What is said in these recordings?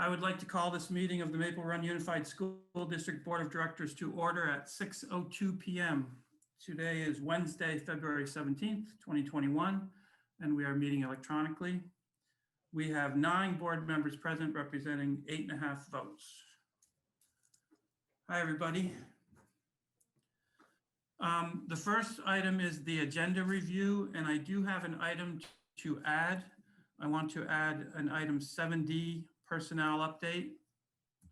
I would like to call this meeting of the Maple Run Unified School District Board of Directors to order at 6:02 p.m. Today is Wednesday, February 17th, 2021, and we are meeting electronically. We have 9 board members present representing 8.5 votes. Hi, everybody. The first item is the agenda review, and I do have an item to add. I want to add an item 7D, personnel update.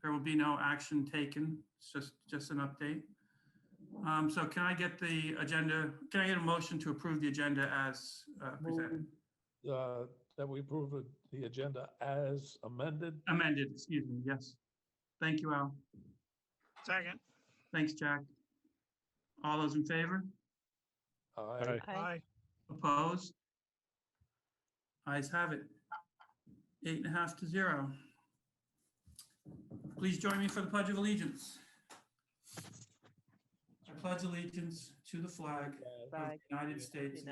There will be no action taken, it's just an update. So can I get the agenda, can I get a motion to approve the agenda as presented? That we approve the agenda as amended. Amended, excuse me, yes. Thank you, Al. Second. Thanks, Jack. All those in favor? Aye. Aye. Opposed? Ayes have it. 8.5 to 0. Please join me for the Pledge of Allegiance. I pledge allegiance to the flag of the United States of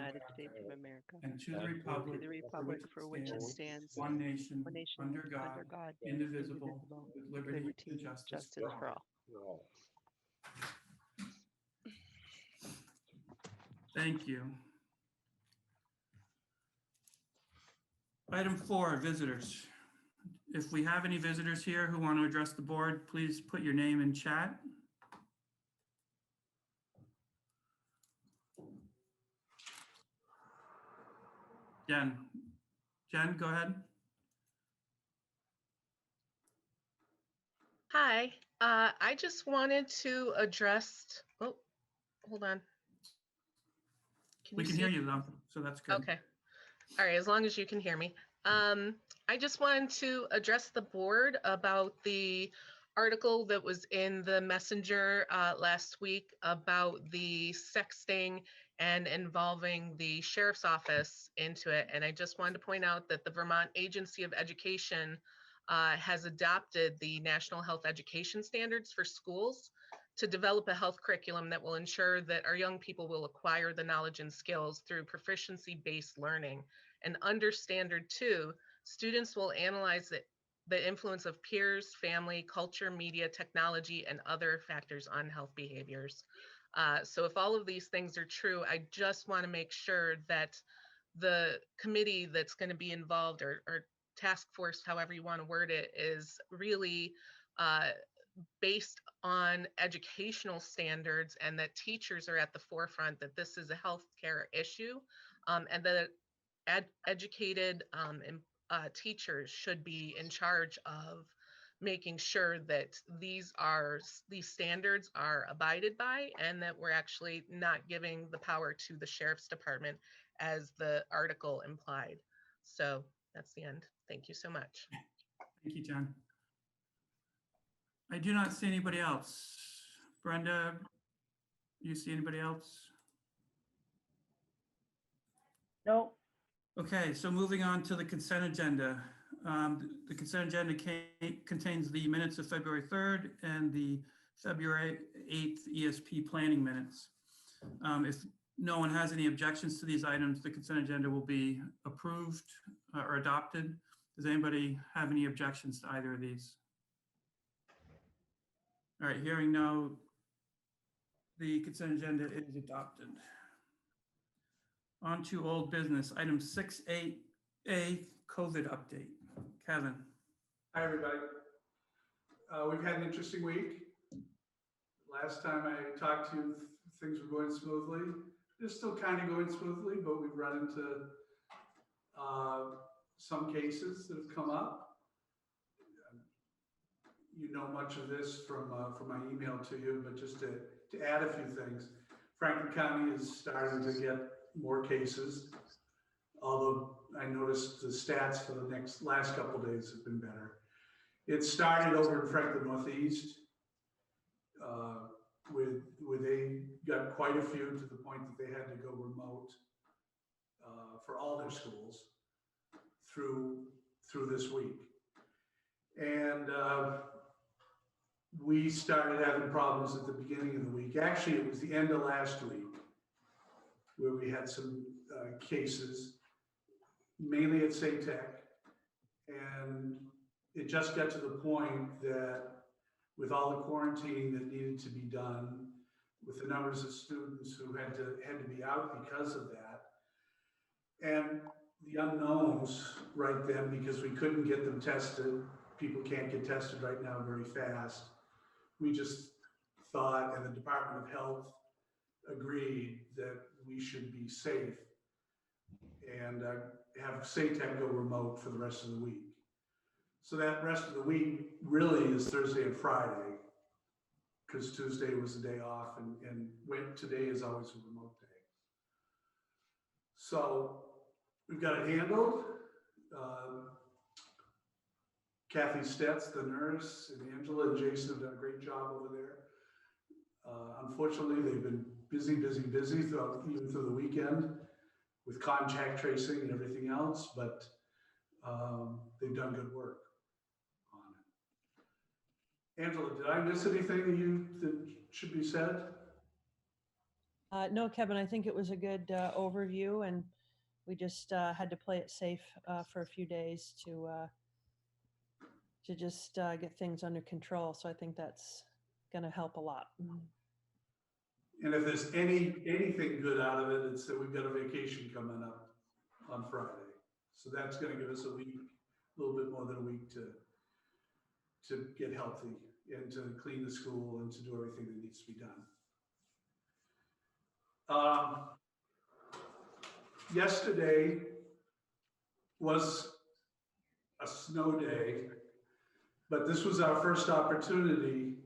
America, and to the republic for which it stands, one nation, under God, indivisible, indivisible, with liberty and justice for all. Thank you. Item 4, visitors. If we have any visitors here who want to address the board, please put your name in chat. Jen, go ahead. Hi, I just wanted to address, oh, hold on. We can hear you though, so that's good. Okay. All right, as long as you can hear me. I just wanted to address the board about the article that was in the Messenger last week about the sexting and involving the sheriff's office into it. And I just wanted to point out that the Vermont Agency of Education has adopted the National Health Education Standards for schools to develop a health curriculum that will ensure that our young people will acquire the knowledge and skills through proficiency-based learning. And under Standard 2, students will analyze the influence of peers, family, culture, media, technology, and other factors on health behaviors. So if all of these things are true, I just want to make sure that the committee that's going to be involved, or task force, however you want to word it, is really based on educational standards, and that teachers are at the forefront, that this is a healthcare issue, and that educated teachers should be in charge of making sure that these standards are abided by, and that we're actually not giving the power to the sheriff's department as the article implied. So that's the end. Thank you so much. Thank you, Jen. I do not see anybody else. Brenda, you see anybody else? No. Okay, so moving on to the consent agenda. The consent agenda contains the minutes of February 3rd and the February 8th ESP planning minutes. If no one has any objections to these items, the consent agenda will be approved or adopted. Does anybody have any objections to either of these? All right, hearing no, the consent agenda is adopted. On to old business, item 6A, COVID update. Kevin. Hi, everybody. We've had an interesting week. Last time I talked to you, things were going smoothly. They're still kind of going smoothly, but we've run into some cases that have come up. You know much of this from my email to you, but just to add a few things. Franklin County is starting to get more cases, although I noticed the stats for the last couple of days have been better. It started over in Franklin Northeast, where they got quite a few, to the point that they had to go remote for all their schools through this week. And we started having problems at the beginning of the week. Actually, it was the end of last week where we had some cases, mainly at St. Tech. And it just got to the point that with all the quarantining that needed to be done, with the numbers of students who had to be out because of that, and the unknowns right then, because we couldn't get them tested. People can't get tested right now very fast. We just thought, and the Department of Health agreed, that we should be safe and have SATEC go remote for the rest of the week. So that rest of the week really is Thursday and Friday, because Tuesday was the day off, and today is always a remote day. So we've got it handled. Kathy Stetz, the nurse, and Angela and Jason have done a great job over there. Unfortunately, they've been busy throughout, even through the weekend, with contact tracing and everything else, but they've done good work on it. Angela, did I miss anything that should be said? No, Kevin, I think it was a good overview, and we just had to play it safe for a few days to just get things under control. So I think that's going to help a lot. And if there's anything good out of it, it's that we've got a vacation coming up on Friday. So that's going to give us a week, a little bit more than a week to get healthy and to clean the school and to do everything that needs to be done. Yesterday was a snow day, but this was our first opportunity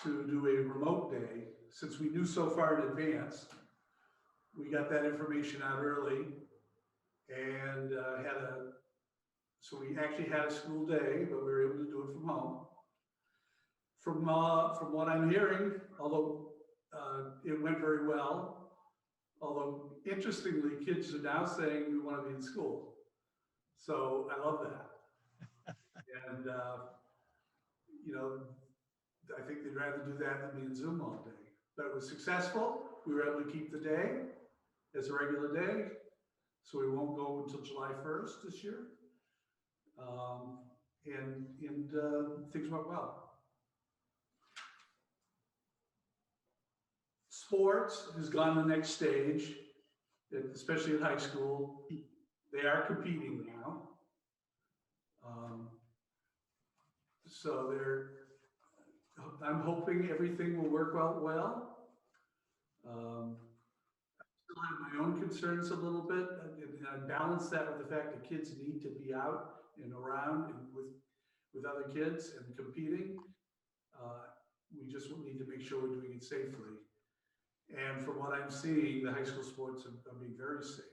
to do a remote day. Since we knew so far in advance, we got that information out early and so we actually had a school day, but we were able to do it from home. From what I'm hearing, although it went very well, although interestingly, kids are now saying we want to be in school. So I love that. And, you know, I think they'd rather do that than be in Zoom all day. But it was successful. We were able to keep the day as a regular day. So we won't go until July 1st this year. And things went well. Sports has gone to the next stage, especially at high school. They are competing now. So I'm hoping everything will work out well. I still have my own concerns a little bit, and I balance that with the fact that kids need to be out and around and with other kids and competing. We just need to make sure we're doing it safely. And from what I'm seeing, the high school sports are being very safe.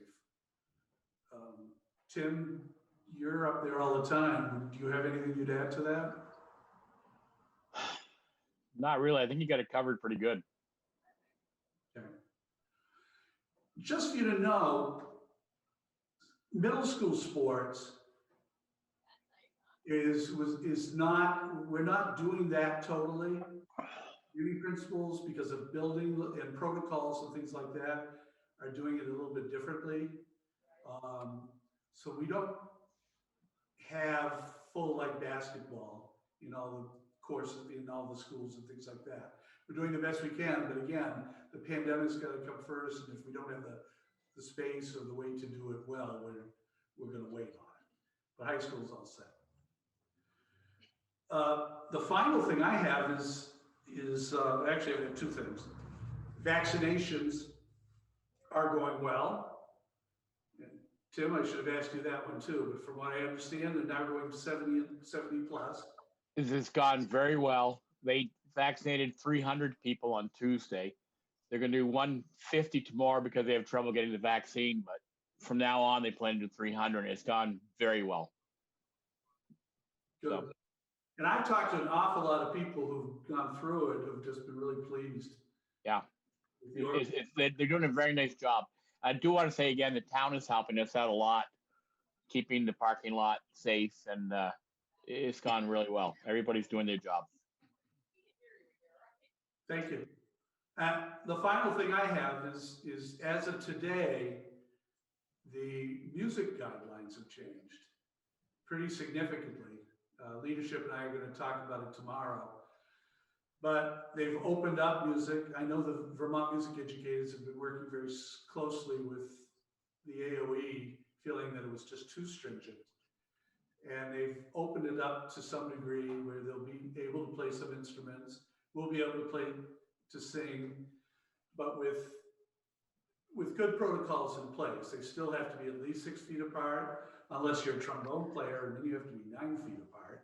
Tim, you're up there all the time. Do you have anything you'd add to that? Not really. I think you got it covered pretty good. Okay. Just for you to know, middle school sports is not, we're not doing that totally. Many principals, because of building and protocols and things like that, are doing it a little bit differently. So we don't have full like basketball in all the courses, in all the schools and things like that. We're doing the best we can, but again, the pandemic's got to come first, and if we don't have the space or the way to do it well, we're going to wait on it. But high school's all set. The final thing I have is actually I have two things. Vaccinations are going well. And Tim, I should have asked you that one too, but from what I understand, they're now going to 70 plus. This has gone very well. They vaccinated 300 people on Tuesday. They're going to do 150 tomorrow because they have trouble getting the vaccine, but from now on, they plan to do 300, and it's gone very well. Good. So. And I've talked to an awful lot of people who've gone through it who've just been really pleased. Yeah, they're doing a very nice job. I do want to say again, the town is helping us out a lot, keeping the parking lot safe, and it's gone really well. Everybody's doing their job. Thank you. The final thing I have is as of today, the music guidelines have changed pretty significantly. Leadership and I are going to talk about it tomorrow. But they've opened up music. I know the Vermont music educators have been working very closely with the AOE, feeling that it was just too stringent. And they've opened it up to some degree where they'll be able to play some instruments. We'll be able to sing, but with good protocols in place. They still have to be at least 6 feet apart, unless you're a trombone player, and then you have to be 9 feet apart.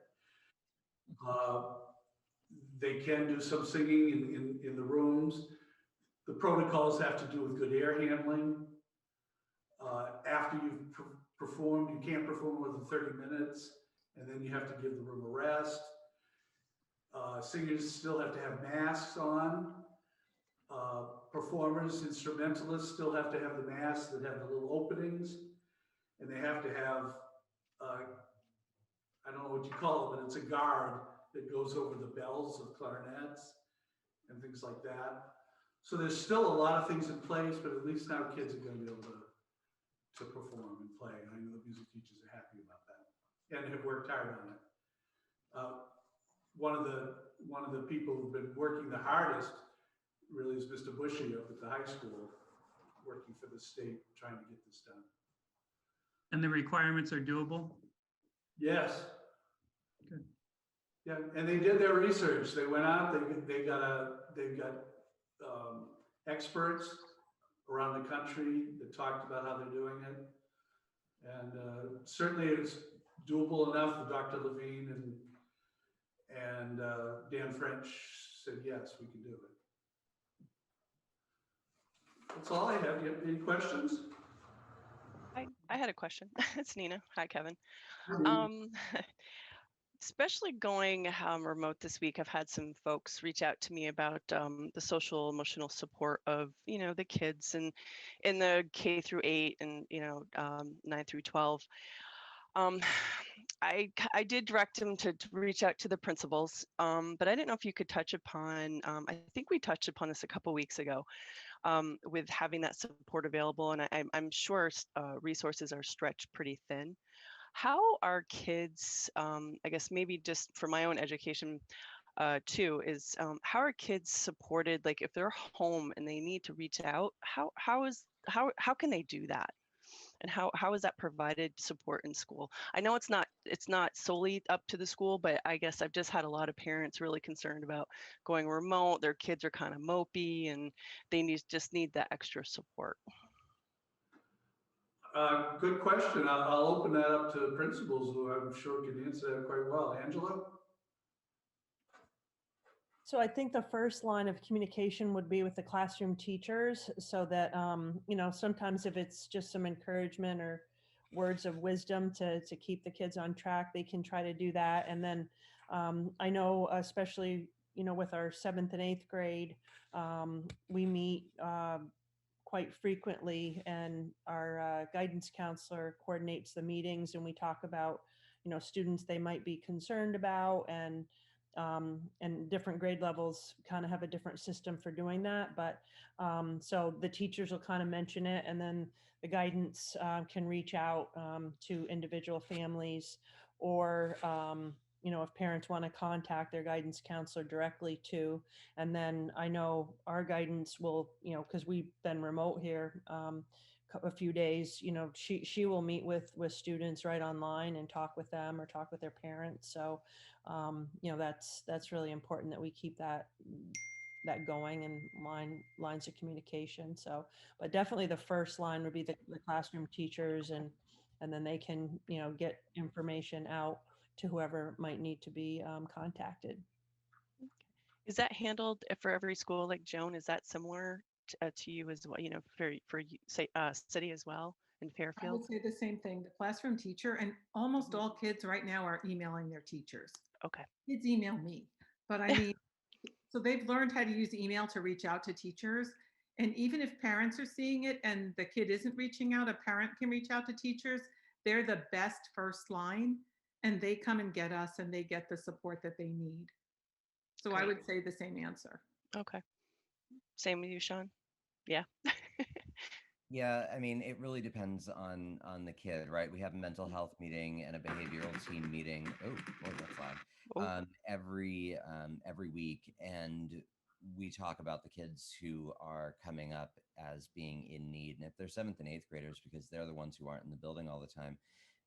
They can do some singing in the rooms. The protocols have to do with good air handling. After you've performed, you can't perform more than 30 minutes, and then you have to give the room a rest. Singers still have to have masks on. Performers, instrumentalists still have to have the masks that have the little openings, and they have to have, I don't know what you call it, but it's a guard that goes over the bells of clarinets and things like that. So there's still a lot of things in place, but at least now kids are going to be able to perform and play. And I know the music teachers are happy about that and have worked hard on it. One of the people who've been working the hardest really is Mr. Bushy up at the high school, working for the state, trying to get this done. And the requirements are doable? Yes. Good. Yeah, and they did their research. They went out. They've got experts around the country that talked about how they're doing it, and certainly it's doable enough that Dr. Levine and Dan French said yes, we can do it. That's all I have. You have any questions? I had a question. It's Nina. Hi, Kevin. Especially going remote this week, I've had some folks reach out to me about the social emotional support of, the kids and in the K through 8 and, 9 through 12. I did direct them to reach out to the principals, but I didn't know if you could touch upon, I think we touched upon this a couple weeks ago, with having that support available. And I'm sure resources are stretched pretty thin. How are kids, I guess maybe just for my own education too, is how are kids supported? Like if they're home and they need to reach out, how can they do that? And how is that provided support in school? I know it's not solely up to the school, but I guess I've just had a lot of parents really concerned about going remote. Their kids are kind of mopey and they just need that extra support. Good question. I'll open that up to principals who I'm sure can answer that quite well. Angela? So I think the first line of communication would be with the classroom teachers so that, sometimes if it's just some encouragement or words of wisdom to keep the kids on track, they can try to do that. And then I know, especially, with our 7th and 8th grade, we meet quite frequently, and our guidance counselor coordinates the meetings, and we talk about, students they might be concerned about, and different grade levels kind of have a different system for doing that. But so the teachers will kind of mention it, and then the guidance can reach out to individual families, or if parents want to contact their guidance counselor directly too. And then I know our guidance will, because we've been remote here a few days, she will meet with students right online and talk with them or talk with their parents. So that's really important that we keep that going, and lines of communication. So, but definitely the first line would be the classroom teachers, and then they can get information out to whoever might need to be contacted. Is that handled for every school? Like Joan, is that similar to you as well? For you, say city as well in Fairfield? I would say the same thing. The classroom teacher, and almost all kids right now are emailing their teachers. Okay. Kids email me, but I mean, so they've learned how to use email to reach out to teachers. And even if parents are seeing it and the kid isn't reaching out, a parent can reach out to teachers. They're the best first line, and they come and get us, and they get the support that they need. So Great. I would say the same answer. Okay. Same with you, Sean? Yeah. Yeah, I mean, it really depends on the kid, right? We have a mental health meeting and a behavioral team meeting. Oh, boy, that's loud. Oh. Every week, and we talk about the kids who are coming up as being in need. And if they're seventh and eighth graders, because they're the ones who aren't in the building all the time,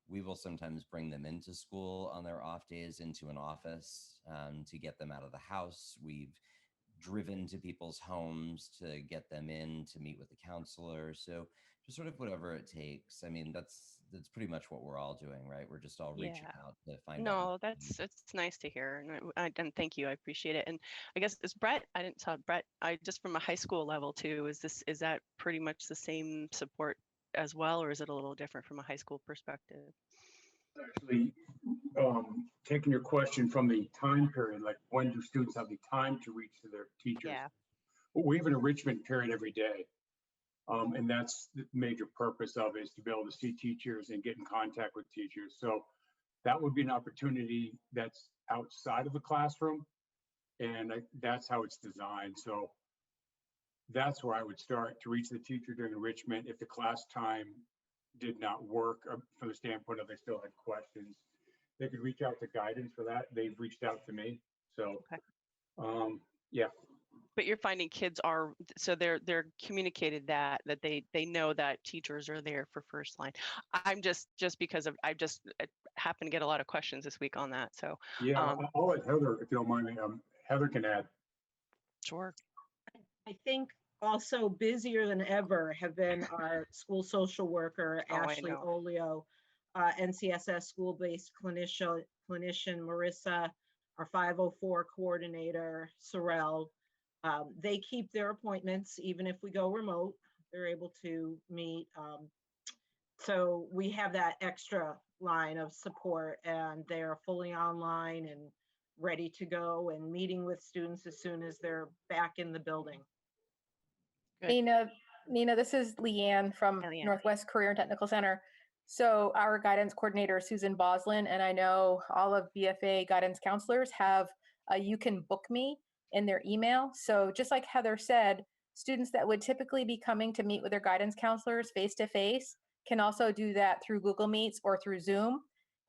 we will sometimes bring them into school on their off days into an office to get them out of the house. We've driven to people's homes to get them in to meet with the counselor. So just sort of whatever it takes. I mean, that's pretty much what we're all doing, right? We're just all reaching Yeah. out to find out. No, it's nice to hear, and and thank you. I appreciate it. And I guess is Brett. I didn't tell Brett. I just from a high school level too. Is that pretty much the same support as well, or is it a little different from a high school perspective? Actually, taking your question from the time period, like when do students have the time to reach to their teachers? Yeah. Well, we have an enrichment period every day. And that's the major purpose of it, is to be able to see teachers and get in contact with teachers. So that would be an opportunity that's outside of the classroom. And that's how it's designed. So that's where I would start to reach the teacher during enrichment. If the class time did not work from the standpoint of they still had questions, they could reach out to guidance for that. They've reached out to me. So, Okay. Yeah. But you're finding kids are, so they're communicated that they know that teachers are there for first line. I'm just because of I happen to get a lot of questions this week on that. So Yeah, I'll let Heather, if you don't mind me. Heather can add. Sure. I think also busier than ever have been our school social worker, Oh, I Ashley know. Olio, NCSS school-based clinician Marissa, our 504 coordinator, Sorrel. They keep their appointments, even if we go remote, they're able to meet. So we have that extra line of support, and they're fully online and ready to go and meeting with students as soon as they're back in the building. Nina, this is Leanne from Leanne. Northwest Career and Technical Center. So our guidance coordinator, Susan Boslin, and I know all of BFA guidance counselors have a "you can book me" in their email. So just like Heather said, students that would typically be coming to meet with their guidance counselors face to face can also do that through Google Meets or through Zoom.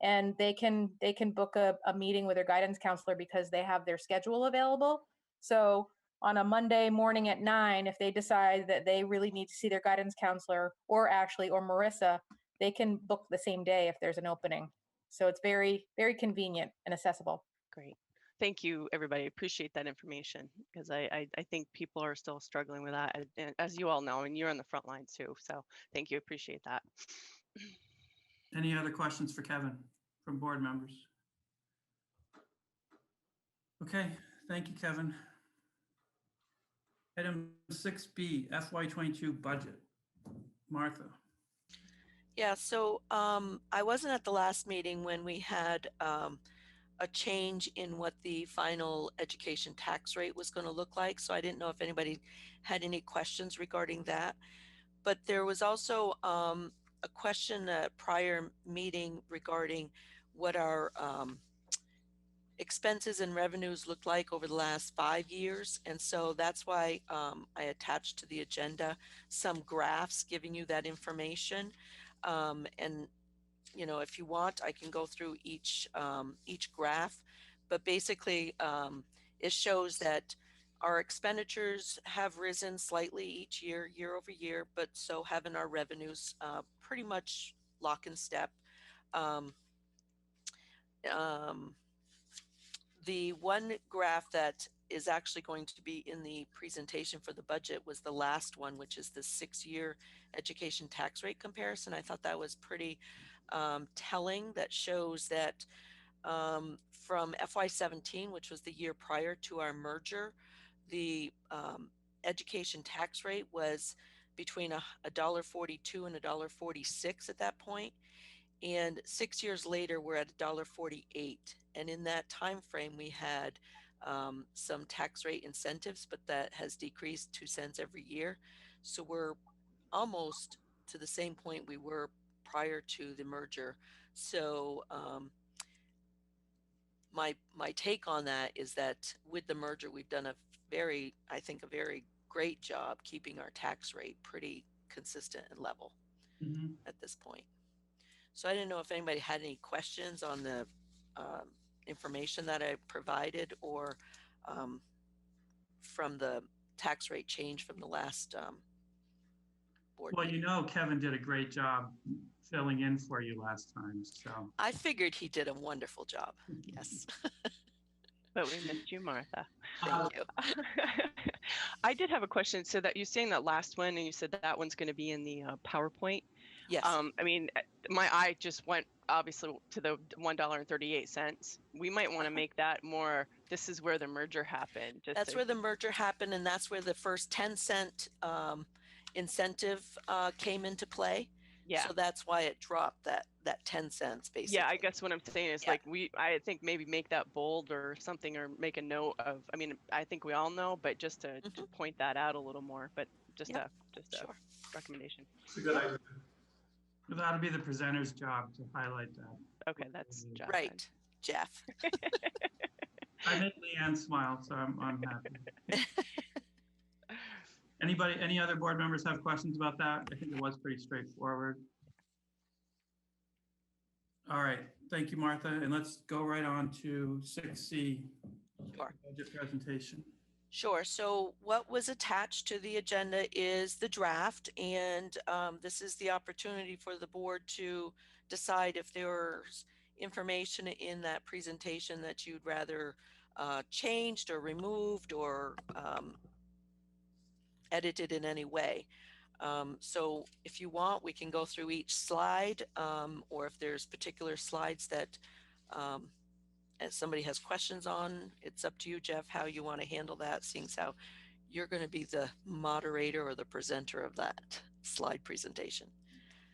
And they can book a meeting with their guidance counselor because they have their schedule available. So on a Monday morning at 9, if they decide that they really need to see their guidance counselor or Ashley or Marissa, they can book the same day if there's an opening. So it's very, very convenient and accessible. Great. Thank you, everybody. Appreciate that information, because I think people are still struggling with that, as you all know, and you're on the front lines too. So thank you. Appreciate that. Any other questions for Kevin from board members? Okay, thank you, Kevin. Item 6B, FY22 budget. Martha. Yeah, so I wasn't at the last meeting when we had a change in what the final education tax rate was going to look like. So I didn't know if anybody had any questions regarding that. But there was also a question at a prior meeting regarding what our expenses and revenues looked like over the last 5 years. And so that's why I attached to the agenda some graphs giving you that information. And you know, if you want, I can go through each graph, but basically it shows that our expenditures have risen slightly each year, year over year, but so haven't our revenues, pretty much lock in step. The one graph that is actually going to be in the presentation for the budget was the last one, which is the 6-year education tax rate comparison. I thought that was pretty telling. That shows that from FY17, which was the year prior to our merger, the education tax rate was between $1.42 and $1.46 at that point. And 6 years later, we're at $1.48. And in that time frame, we had some tax rate incentives, but that has decreased 2 cents every year. So we're almost to the same point we were prior to the merger. So my take on that is that with the merger, we've done I think a very great job keeping our tax rate pretty consistent and level Mhm. at this point. So I didn't know if anybody had any questions on the information that I provided, or from the tax rate change from the last board Well, meeting. Kevin did a great job filling in for you last time, so. I figured he did a wonderful job. Yes. But we missed you, Martha. Thank you. I did have a question. So that you're saying that last one, and you said that one's going to be in the PowerPoint. Yes. I mean, my eye just went obviously to the $1.38. We might want to make that more, this is where the merger happened. That's where the merger happened, and that's where the first 10-cent incentive came into play. Yeah. So that's why it dropped that 10 cents basically. Yeah, I guess what I'm saying is like I think maybe make that bold or something, or make a note of, I mean, I think we all know, but just to point that out a little more, but just a recommendation. It's a good idea. That'll be the presenter's job to highlight that. Okay, that's Jeff. Right, Jeff. I made Leanne smile, so I'm happy. Any other board members have questions about that? I think it was pretty straightforward. All right, thank you, Martha. And let's go right on to 6C, Sure. budget presentation. Sure. So what was attached to the agenda is the draft, and this is the opportunity for the board to decide if there's information in that presentation that you'd rather changed or removed or edited in any way. So if you want, we can go through each slide, or if there's particular slides that as somebody has questions on, it's up to you, Jeff, how you want to handle that, seeing how you're going to be the moderator or the presenter of that slide presentation.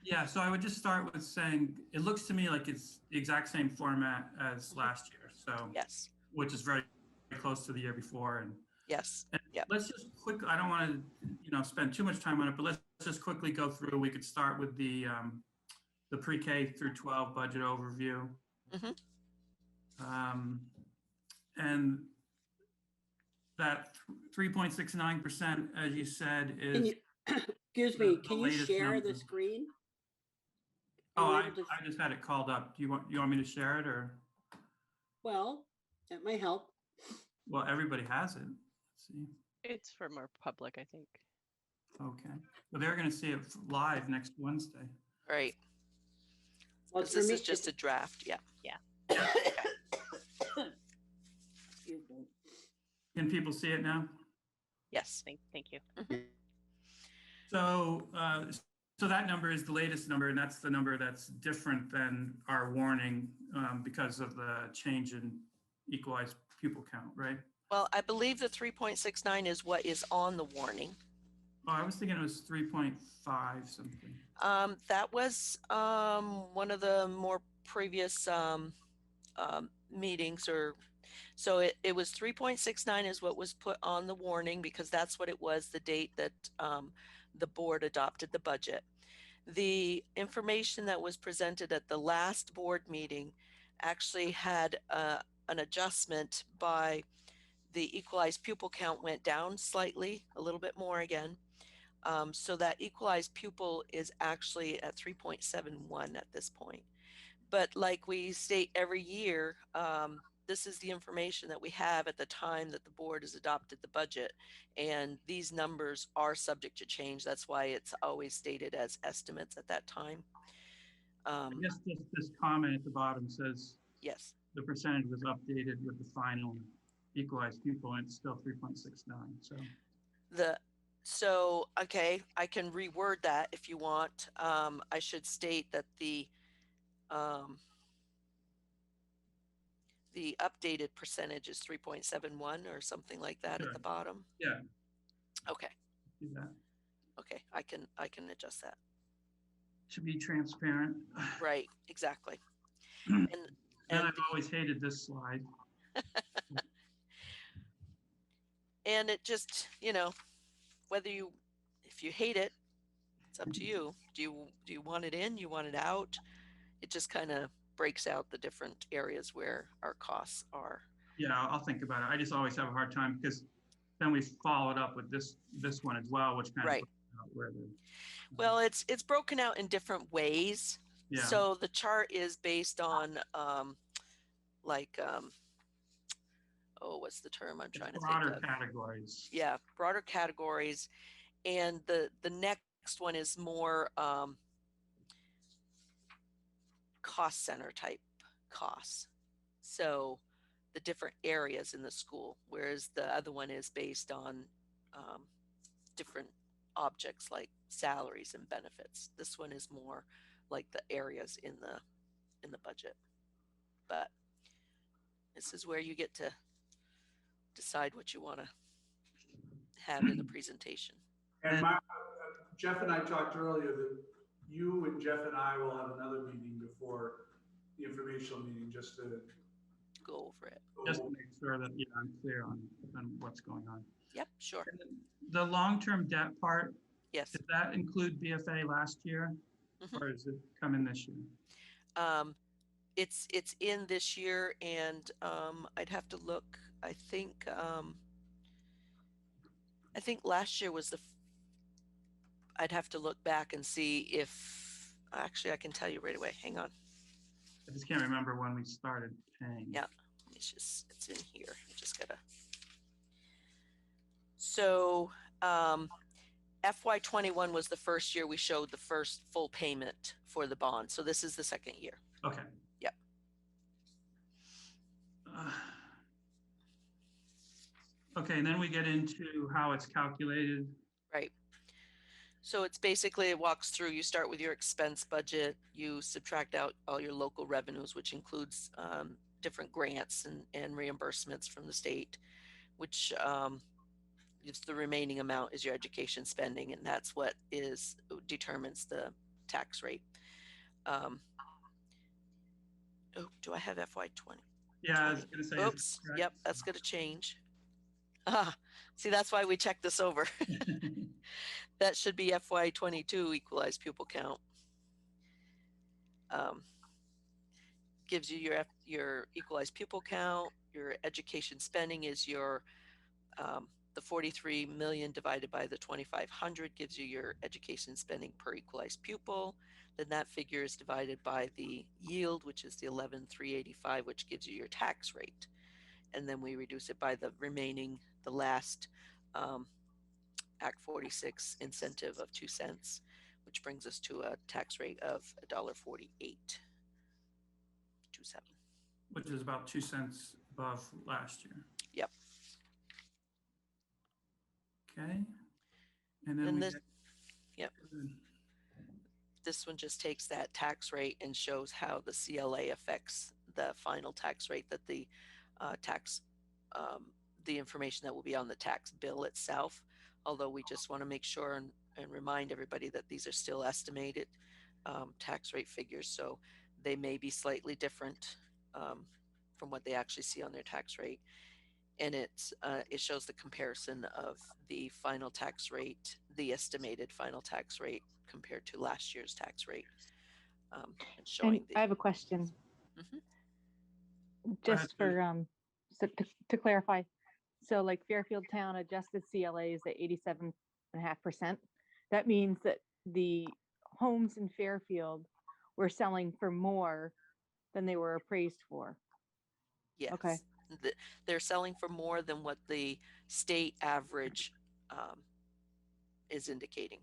Yeah, so I would just start with saying, it looks to me like it's the exact same format as last year. So yes, which is very close to the year before. And yes, yeah. Let's just quickly, I don't want to, spend too much time on it, but let's just quickly go through. We could start with the pre-K through 12 budget overview. And that 3.69%, as you said, is excuse me, can you latest share number. the screen? Oh, I just had it called up. Do you want me to share it, or? Well, that might help. Well, everybody has it. Let's see. It's for more public, I think. Okay. Well, they're going to see it live next Wednesday. Right. Well, this is just a draft. Yeah. Yeah. Excuse me. Can people see it now? Yes. Thank you. So, so that number is the latest number, and that's the number that's different than our warning because of the change in equalized pupil count, right? Well, I believe the 3.69 is what is on the warning. Oh, I was thinking it was 3.5 something. That was one of the more previous meetings, or so it was 3.69 is what was put on the warning, because that's what it was the date that the board adopted the budget. The information that was presented at the last board meeting actually had an adjustment by the equalized pupil count went down slightly, a little bit more again. So that equalized pupil is actually at 3.71 at this point. But like we state every year, this is the information that we have at the time that the board has adopted the budget. And these numbers are subject to change. That's why it's always stated as estimates at that time. I guess this comment at the bottom says, yes, the percentage was updated with the final equalized pupil, and it's still 3.69. So okay, I can reword that if you want. I should state that the updated percentage is 3.71 or something like that at the bottom. Yeah. Okay. Do that. Okay, I can adjust that. Should be transparent. Right, exactly. And I've always hated this slide. And it just, whether if you hate it, it's up to you. Do you want it in? You want it out? It just kind of breaks out the different areas where our costs are. Yeah, I'll think about it. I just always have a hard time because then we followed up with this one as well, which kind of out where the, Well, it's broken out in different ways. yeah. So the chart is based on oh, what's the term I'm trying to think broader of? categories. Yeah, broader categories. And the next one is more cost center type costs. So the different areas in the school, whereas the other one is based on different objects like salaries and benefits. This one is more like the areas in the budget. But this is where you get to decide what you want to have in the presentation. And Jeff and I talked earlier that you and Jeff and I will have another meeting before the informational meeting, just to go over it. Just to make sure that, yeah, I'm clear on what's going on. Yep, sure. The long-term debt part, yes. Did that include BFA last year, or is it coming this year? It's in this year, and I'd have to look. I think last year was I'd have to look back and see if, actually I can tell you right away. Hang on. I just can't remember when we started paying. Yeah, it's in here. I just gotta. So FY21 was the first year we showed the first full payment for the bond. So this is the second year. Okay. Yep. Okay, and then we get into how it's calculated. Right. So it's basically, it walks through, you start with your expense budget, you subtract out all your local revenues, which includes different grants and reimbursements from the state, which the remaining amount is your education spending, and that's what determines the tax rate. Oh, do I have FY20? Yeah, I was gonna say. Oops, yep, that's gonna change. See, that's why we checked this over. That should be FY22 equalized pupil count. Gives you your equalized pupil count. Your education spending is your the 43 million divided by the 2,500 gives you your education spending per equalized pupil. Then that figure is divided by the yield, which is the 11,385, which gives you your tax rate. And then we reduce it by the remaining, the last Act 46 incentive of 2 cents, which brings us to a tax rate of $1.4827. Which is about 2 cents above last year. Yep. Okay. And then this, yep. This one just takes that tax rate and shows how the CLA affects the final tax rate that the the information that will be on the tax bill itself. Although we just want to make sure and remind everybody that these are still estimated tax rate figures, so they may be slightly different from what they actually see on their tax rate. And it shows the comparison of the final tax rate, the estimated final tax rate compared to last year's tax rate. And showing I have a question. Mm-hmm. Just for so to clarify, so like Fairfield Town adjusted CLA is at 87.5%. That means that the homes in Fairfield were selling for more than they were appraised for. Yes. Okay. They're selling for more than what the state average is indicating.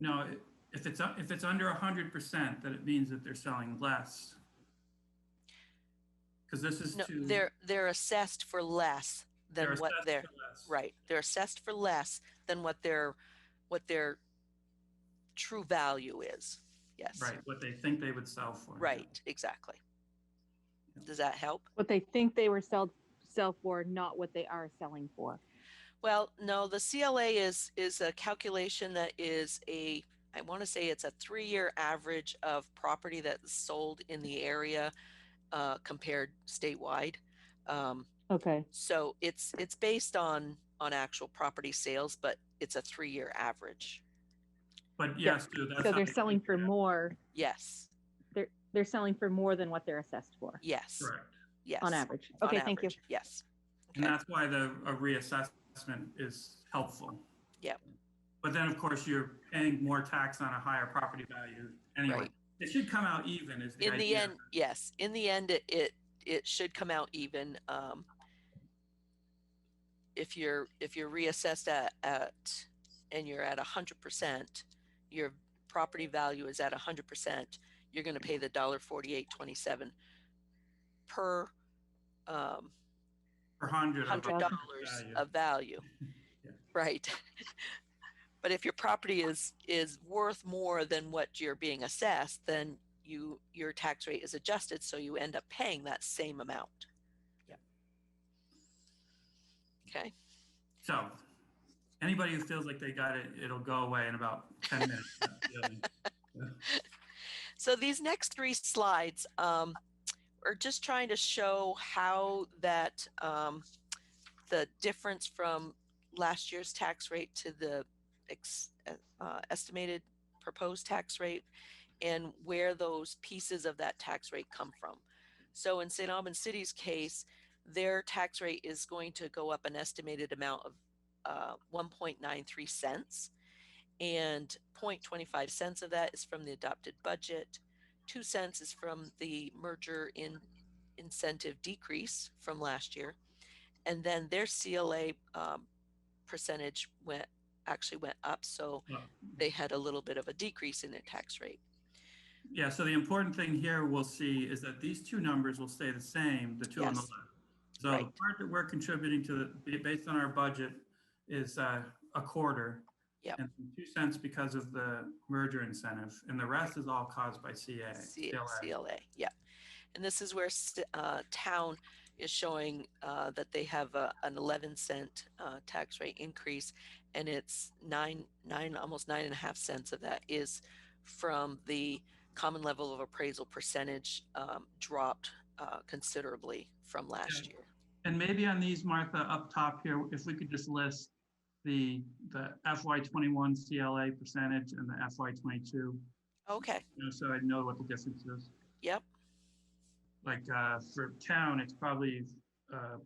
No, if it's under 100%, then it means that they're selling less. Because this is they're assessed for less than what they're right. They're assessed for less than what their true value is. Yes. Right. What they think they would sell for. Right. Yeah. Exactly. Yeah. Does that help? What they think they were sell for, not what they are selling for. Well, no, the CLA is a calculation that is I want to say it's a 3-year average of property that's sold in the area compared statewide. Okay. So it's based on actual property sales, but it's a 3-year average. But yes, so they're selling for more. Yes. They're selling for more than what they're assessed for. Yes. Correct. Yes. On average. Okay, thank you. Yes. Okay. And that's why a reassessment is helpful. Yep. But then, of course, you're paying more tax on a higher property value anyway. Right. It should come out even is the In the idea. end, yes, in the end, it should come out even. If you're reassessed at and you're at 100%, your property value is at 100%, you're going to pay the $1.4827 per Per hundred of $100 value. of value. Yeah. Right. But if your property is worth more than what you're being assessed, then your tax rate is adjusted, so you end up paying that same amount. Yep. Okay. So anybody who feels like they got it, it'll go away in about 10 minutes. Yeah. So these next 3 slides are just trying to show how that the difference from last year's tax rate to the estimated proposed tax rate and where those pieces of that tax rate come from. So in St. Albans City's case, their tax rate is going to go up an estimated amount of 1.93 cents, and 0.25 cents of that is from the adopted budget. 2 cents is from the merger incentive decrease from last year, and then their CLA percentage actually went up, so they had a little bit of a decrease in their tax rate. Yeah, so the important thing here we'll see is that these two numbers will stay the same, the two on the Yes. left. So Right. the part that we're contributing to, based on our budget, is a quarter. Yep. And 2 cents because of the merger incentive, and the rest is all caused by CLA. CLA, yeah. And this is where town is showing that they have an 11-cent tax rate increase, and it's almost 9.5 cents of that is from the common level of appraisal percentage dropped considerably from last year. And maybe on these, Martha, up top here, if we could just list the FY21 CLA percentage and the FY22. Okay. So I know what the difference is. Yep. Like for town, it's probably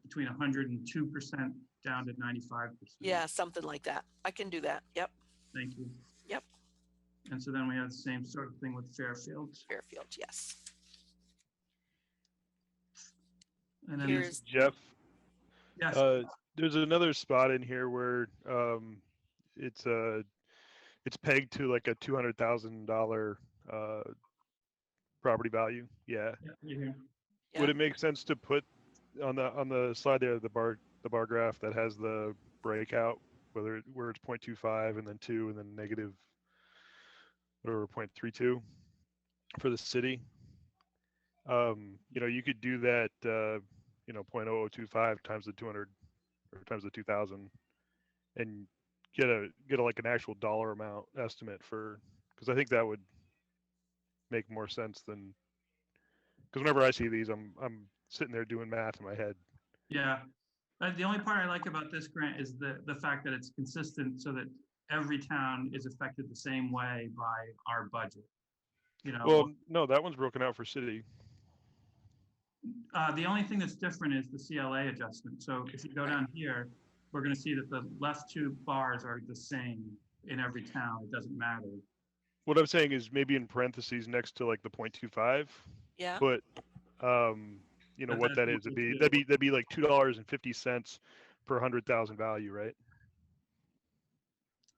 between 102% down to 95%. Yeah, something like that. I can do that. Yep. Thank you. Yep. And so then we have the same sort of thing with Fairfield. Fairfield, yes. And then Here's Jeff. Yes. There's another spot in here where it's pegged to like a $200,000 property value. Yeah. Yeah. Would it make sense to put on the slide there the bar graph that has the breakout, where it's 0.25 and then 2 and then negative whatever 0.32 for the city? You could do that 0.0025 times the 200 or times the 2,000 and get like an actual dollar amount estimate because I think that would make more sense than, because whenever I see these, I'm sitting there doing math in my head. Yeah. The only part I like about this grant is the fact that it's consistent, so that every town is affected the same way by our budget. Well, no, that one's broken out for city. The only thing that's different is the CLA adjustment. So if you go down here, we're going to see that the left 2 bars are the same in every town. It doesn't matter. What I'm saying is maybe in parentheses next to like the 0.25. Yeah. But what that is, that'd be like $2.50 per 100,000 value, right?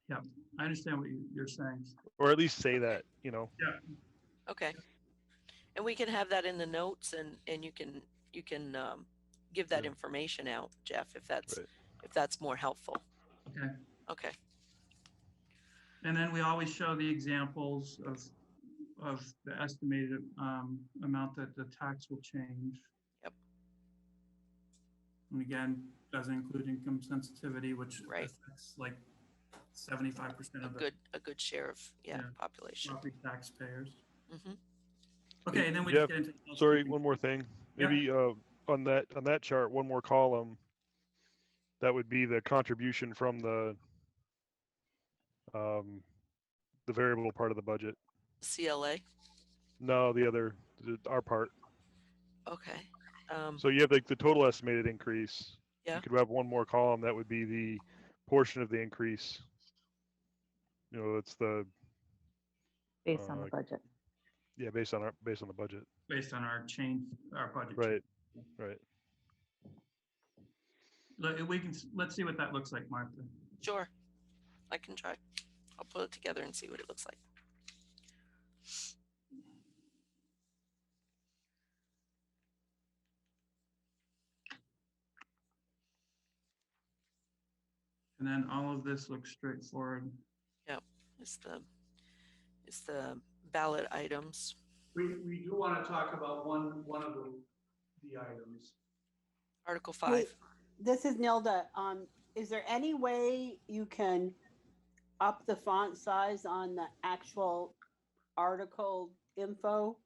Yeah, I understand what you're saying. Or at least say that, Yeah. Okay. And we can have that in the notes, and you can give that information out, Jeff, if that's more helpful. Okay. Okay. And then we always show the examples of the estimated amount that the tax will change. Yep. And again, doesn't include income sensitivity, which affects like 75% of a good share of population. Property taxpayers. Mm-hmm. Okay, and then we Jeff, just get into. Sorry, one more thing. Maybe on that chart, one more column. That would be the contribution from the variable part of the budget. CLA? No, our part. Okay. So you have like the total estimated increase. Yeah. You could have one more column that would be the portion of the increase it's the based on the budget. yeah, based on the budget. Based on our budget. Right. Right. Let's see what that looks like, Martha. Sure, I can try. I'll put it together and see what it looks like. And then all of this looks straightforward. Yep, it's the ballot items. We do want to talk about one of the items. Article 5. Hey, this is Nilda. Is there any way you can up the font size on the actual article info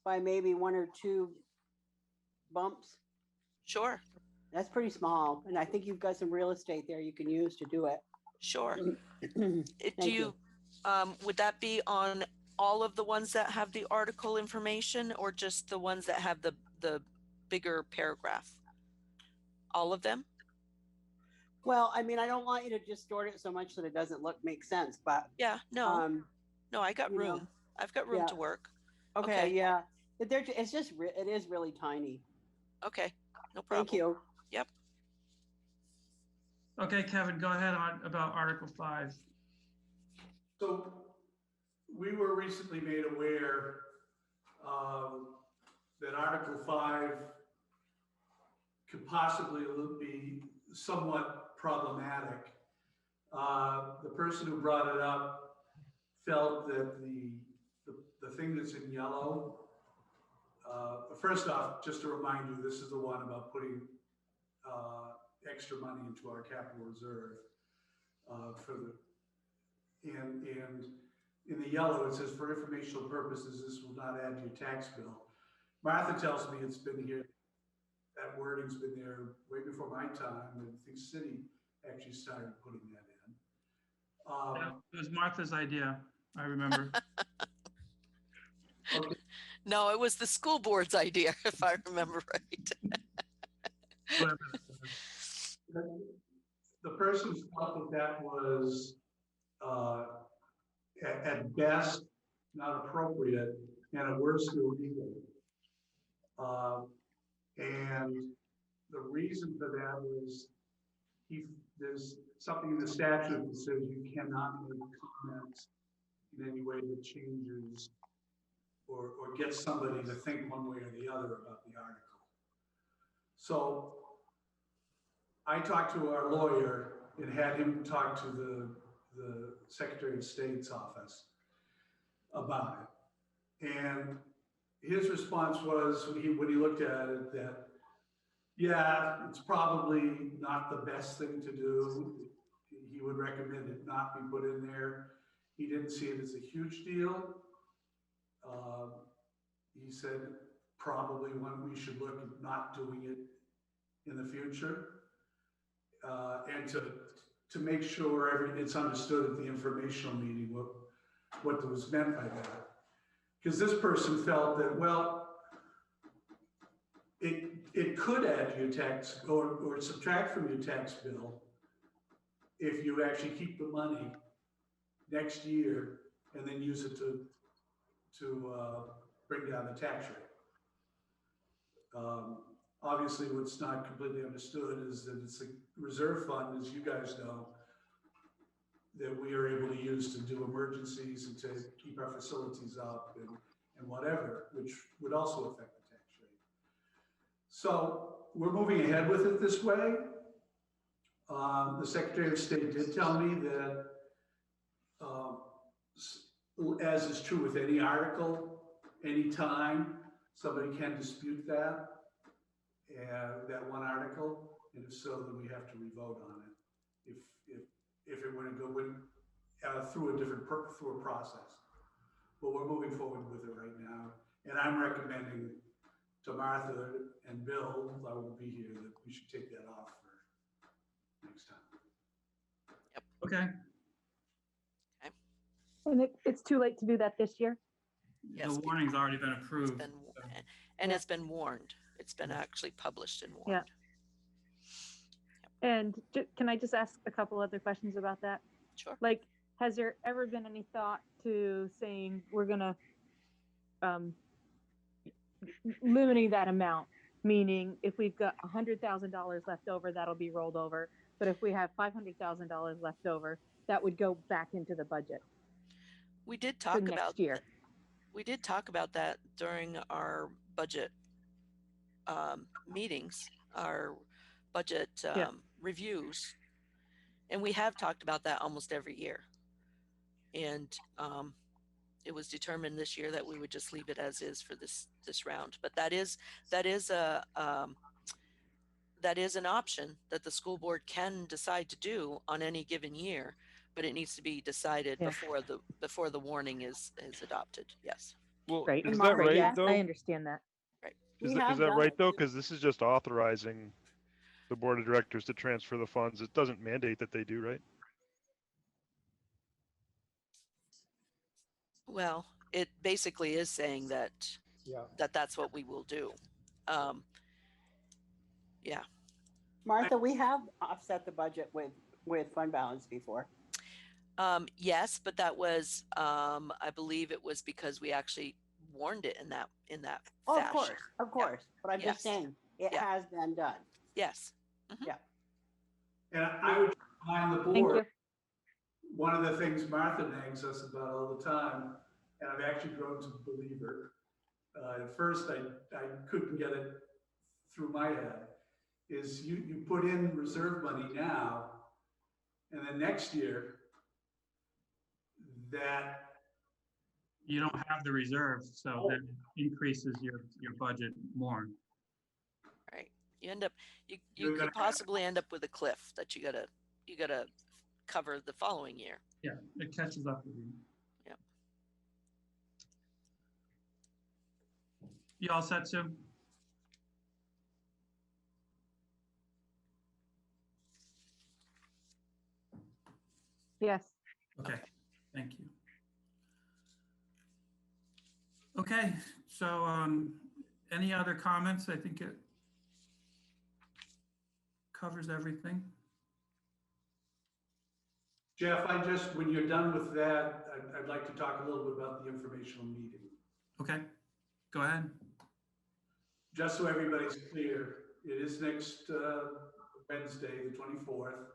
by maybe 1 or 2 bumps? Sure. That's pretty small, and I think you've got some real estate there you can use to do it. Sure. Thank Do you, would that be on all of the ones that have the article information, or just the ones that have the bigger paragraph? All of them? Well, I mean, I don't want you to distort it so much that it doesn't make sense, but yeah, no, no, I got you room. know, I've got room yeah. to work. Okay, yeah. But it is really tiny. Okay, no problem. Thank you. Yep. Okay, Kevin, go ahead about Article 5. So we were recently made aware that Article 5 could possibly be somewhat problematic. The person who brought it up felt that the thing that's in yellow, first off, just to remind you, this is the one about putting extra money into our capital reserve and in the yellow, it says for informational purposes, this will not add to your tax bill. Martha tells me it's been here, that wording's been there way before my time, and I think City actually started putting that in. Yeah, it was Martha's idea, I remember. Okay. No, it was the school board's idea, if I remember right. The person thought that was at best not appropriate and at worst illegal. And the reason for that was there's something in the statute that says you cannot make comments in any way that changes or gets somebody to think one way or the other about the article. So I talked to our lawyer and had him talk to the Secretary of State's office about it. And his response was, when he looked at it, that, yeah, it's probably not the best thing to do. He would recommend it not be put in there. He didn't see it as a huge deal. He said probably when we should look at not doing it in the future. And to make sure it's understood at the informational meeting what was meant by that. Because this person felt that, well, it could add to your tax or subtract from your tax bill if you actually keep the money next year and then use it to bring down the tax rate. Obviously, what's not completely understood is that it's a reserve fund, as you guys know, that we are able to use to do emergencies and to keep our facilities up and whatever, which would also affect the tax rate. So we're moving ahead with it this way. The Secretary of State did tell me that, as is true with any article, anytime somebody can dispute that one article, and if so, then we have to revote on it. If it were to go through a process. But we're moving forward with it right now. And I'm recommending to Martha and Bill, I will be here, that we should take that off for next time. Yep. Okay. And it's too late to do that this year? Yes, the warning's already been approved. It's been warned. It's been actually published and warned. Yeah. And can I just ask a couple other questions about that? Sure. Like, has there ever been any thought to saying we're gonna limiting that amount? Meaning, if we've got $100,000 left over, that'll be rolled over. But if we have $500,000 left over, that would go back into the budget We did for talk next about year. we did talk about that during our budget meetings, our budget Yeah. reviews, and we have talked about that almost every year. And it was determined this year that we would just leave it as is for this round. But that is an option that the school board can decide to do on any given year, but it needs to be decided Yeah. before the warning is adopted. Yes. Well, Right. is And that Margaret, right Yeah, though? I understand that. We Is have that done right it. though? Because this is just authorizing the board of directors to transfer the funds. It doesn't mandate that they do, right? Well, it basically is saying that Yeah. that's what we will do. Yeah. Martha, we have offset the budget with fund balance before. Yes, but that was, I believe it was because we actually warned it in that Oh, fashion. of course. But I'm just Yes. saying, it Yeah. has been done. Yes. Yeah. And I would remind the Thank board, you. one of the things Martha nags us about all the time, and I've actually grown to believe her. At first, I couldn't get it through my head, is you put in reserve money now, and then next year, that, You don't have the reserve, so that increases your budget more. Right. You end up, you You're could gonna- possibly end up with a cliff that you gotta cover the following year. Yeah, it catches up with you. Yep. You all set, Sue? Yes. Okay, thank you. Okay, so any other comments? I think it covers everything. Jeff, when you're done with that, I'd like to talk a little bit about the informational meeting. Okay, go ahead. Just so everybody's clear, it is next Wednesday, the 24th.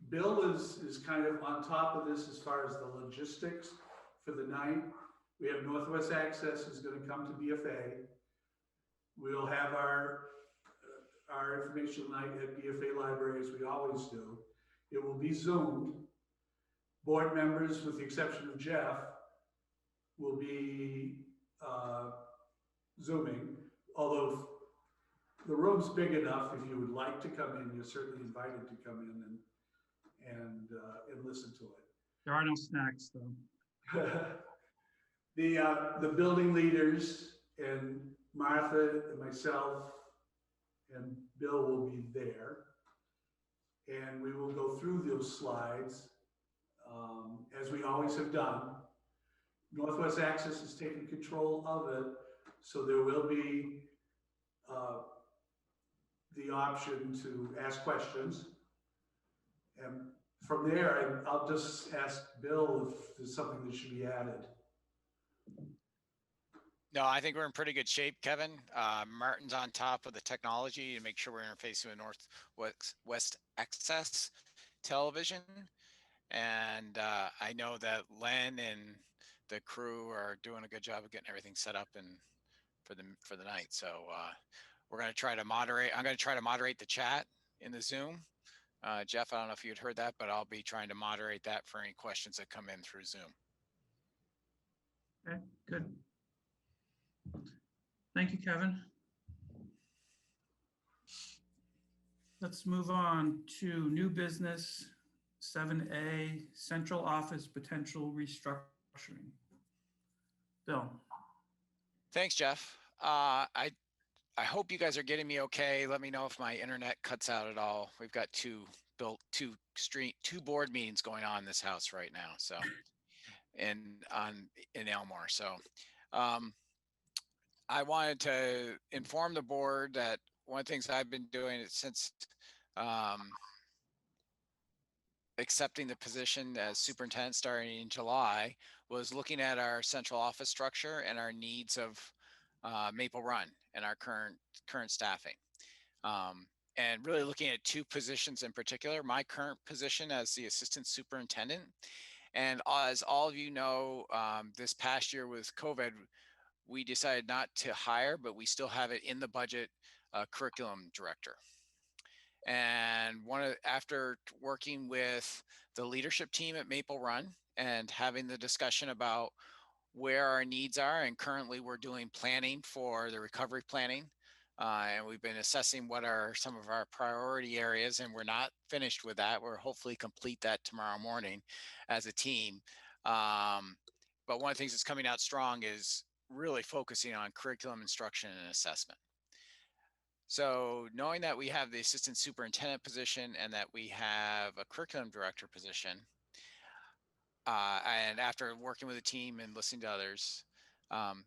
Bill is kind of on top of this as far as the logistics for the night. We have Northwest Access is going to come to BFA. We'll have our informational night at BFA Library, as we always do. It will be Zoomed. Board members, with the exception of Jeff, will be Zooming, although the room's big enough. If you would like to come in, you're certainly invited to come in and listen to it. There are no snacks, though. The building leaders and Martha and myself and Bill will be there. And we will go through those slides as we always have done. Northwest Access is taking control of it, so there will be the option to ask questions. And from there, I'll just ask Bill if there's something that should be added. No, I think we're in pretty good shape, Kevin. Martin's on top of the technology to make sure we're interfacing with Northwest Access television. And I know that Len and the crew are doing a good job of getting everything set up and for the night. So we're going to try to moderate. I'm going to try to moderate the chat in the Zoom. Jeff, I don't know if you'd heard that, but I'll be trying to moderate that for any questions that come in through Zoom. Okay, good. Thank you, Kevin. Let's move on to new business 7A, central office potential restructuring. Bill. Thanks, Jeff. I hope you guys are getting me okay. Let me know if my internet cuts out at all. We've got two board meetings going on in this house right now. So, in Elmore. So, I wanted to inform the board that one of the things I've been doing since accepting the position as superintendent starting in July was looking at our central office structure and our needs of Maple Run and our current staffing. And really looking at two positions in particular, my current position as the assistant superintendent. And as all of you know, this past year with COVID, we decided not to hire, but we still have it in the budget, curriculum director. And after working with the leadership team at Maple Run and having the discussion about where our needs are, and currently we're doing planning for the recovery planning. And we've been assessing what are some of our priority areas, and we're not finished with that. We'll hopefully complete that tomorrow morning as a team. But one of the things that's coming out strong is really focusing on curriculum instruction and assessment. So knowing that we have the assistant superintendent position and that we have a curriculum director position, and after working with a team and listening to others, I'm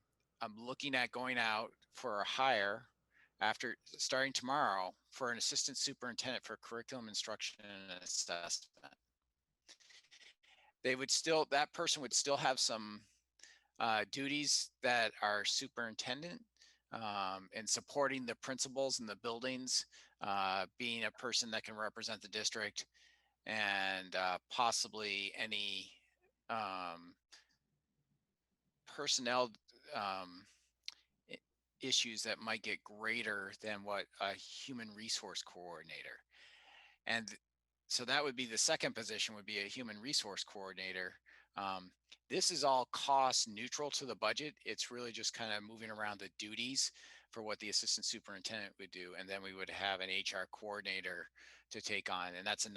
looking at going out for a hire after starting tomorrow for an assistant superintendent for curriculum instruction and assessment. That person would still have some duties that are superintendent, and supporting the principals in the buildings, being a person that can represent the district, and possibly any personnel issues that might get greater than what a human resource coordinator. And so that would be the second position, would be a human resource coordinator. This is all cost neutral to the budget. It's really just kind of moving around the duties for what the assistant superintendent would do. And then we would have an HR coordinator to take on. And that's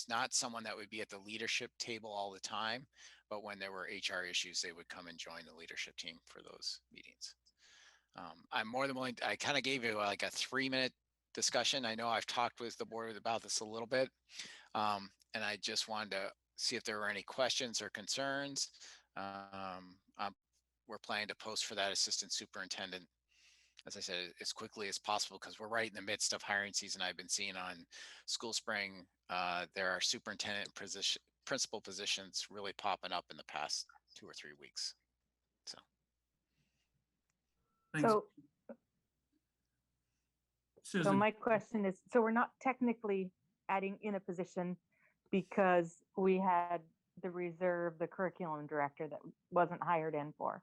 not someone that would be at the leadership table all the time, but when there were HR issues, they would come and join the leadership team for those meetings. I'm more than willing. I kind of gave you like a 3-minute discussion. I know I've talked with the board about this a little bit, and I just wanted to see if there were any questions or concerns. We're planning to post for that assistant superintendent, as I said, as quickly as possible, because we're right in the midst of hiring season. I've been seeing on School Spring, there are superintendent principal positions really popping up in the past 2 or 3 weeks. So. Thanks. So Susan. my question is, so we're not technically adding in a position because we had the reserve, the curriculum director that wasn't hired in for.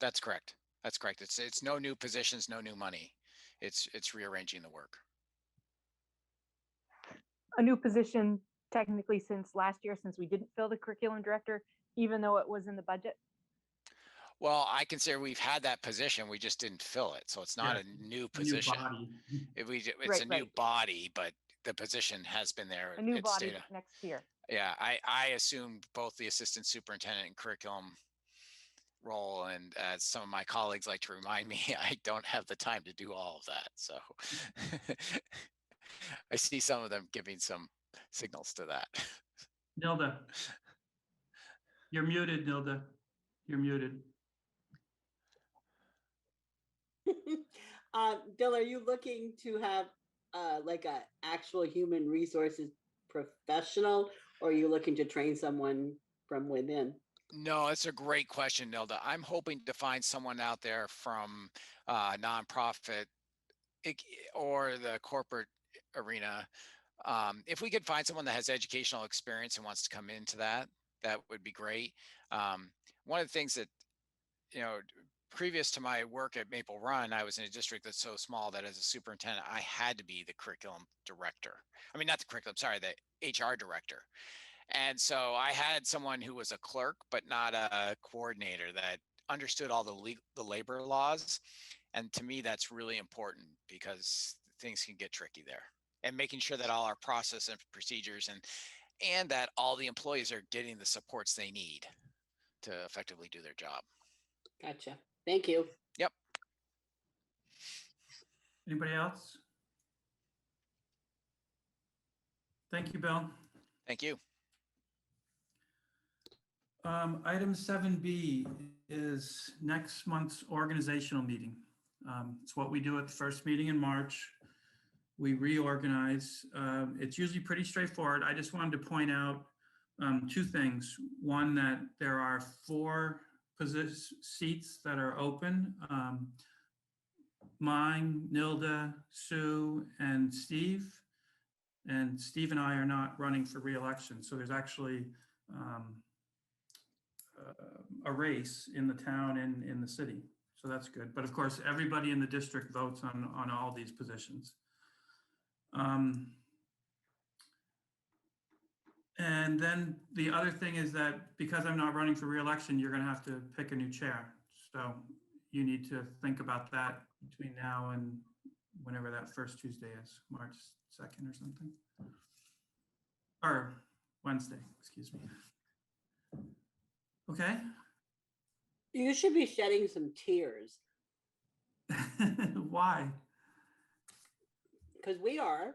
That's correct. That's correct. It's no new positions, no new money. It's rearranging the work. A new position technically since last year, since we didn't fill the curriculum director, even though it was in the budget? Well, I consider we've had that position, we just didn't fill it. So it's not a new position. It's a new body, but the position has been there. A new body next year. Yeah, I assumed both the assistant superintendent and curriculum role, and as some of my colleagues like to remind me, I don't have the time to do all of that. So I see some of them giving some signals to that. Nilda. You're muted, Nilda. You're muted. Bill, are you looking to have like a actual human resources professional, or are you looking to train someone from within? No, it's a great question, Nilda. I'm hoping to find someone out there from nonprofit or the corporate arena. If we could find someone that has educational experience and wants to come into that would be great. One of the things that, previous to my work at Maple Run, I was in a district that's so small that as a superintendent, I had to be the curriculum director. I mean, not the curriculum, sorry, the HR director. And so I had someone who was a clerk, but not a coordinator, that understood all the labor laws. And to me, that's really important because things can get tricky there. And making sure that all our process and procedures and that all the employees are getting the supports they need to effectively do their job. Gotcha. Thank you. Yep. Anybody else? Thank you, Bill. Thank you. Item 7B is next month's organizational meeting. It's what we do at the first meeting in March. we reorganize. It's usually pretty straightforward. I just wanted to point out two things. One, that there are 4 seats that are open. Mine, Nilda, Sue, and Steve. And Steve and I are not running for reelection. So there's actually a race in the town and in the city. So that's good. But of course, everybody in the district votes on all these positions. And then the other thing is that because I'm not running for reelection, you're going to have to pick a new chair. So you need to think about that between now and whenever that first Tuesday is, March 2nd or something. Or Wednesday, excuse me. Okay. You should be shedding some tears. Why? Because we are.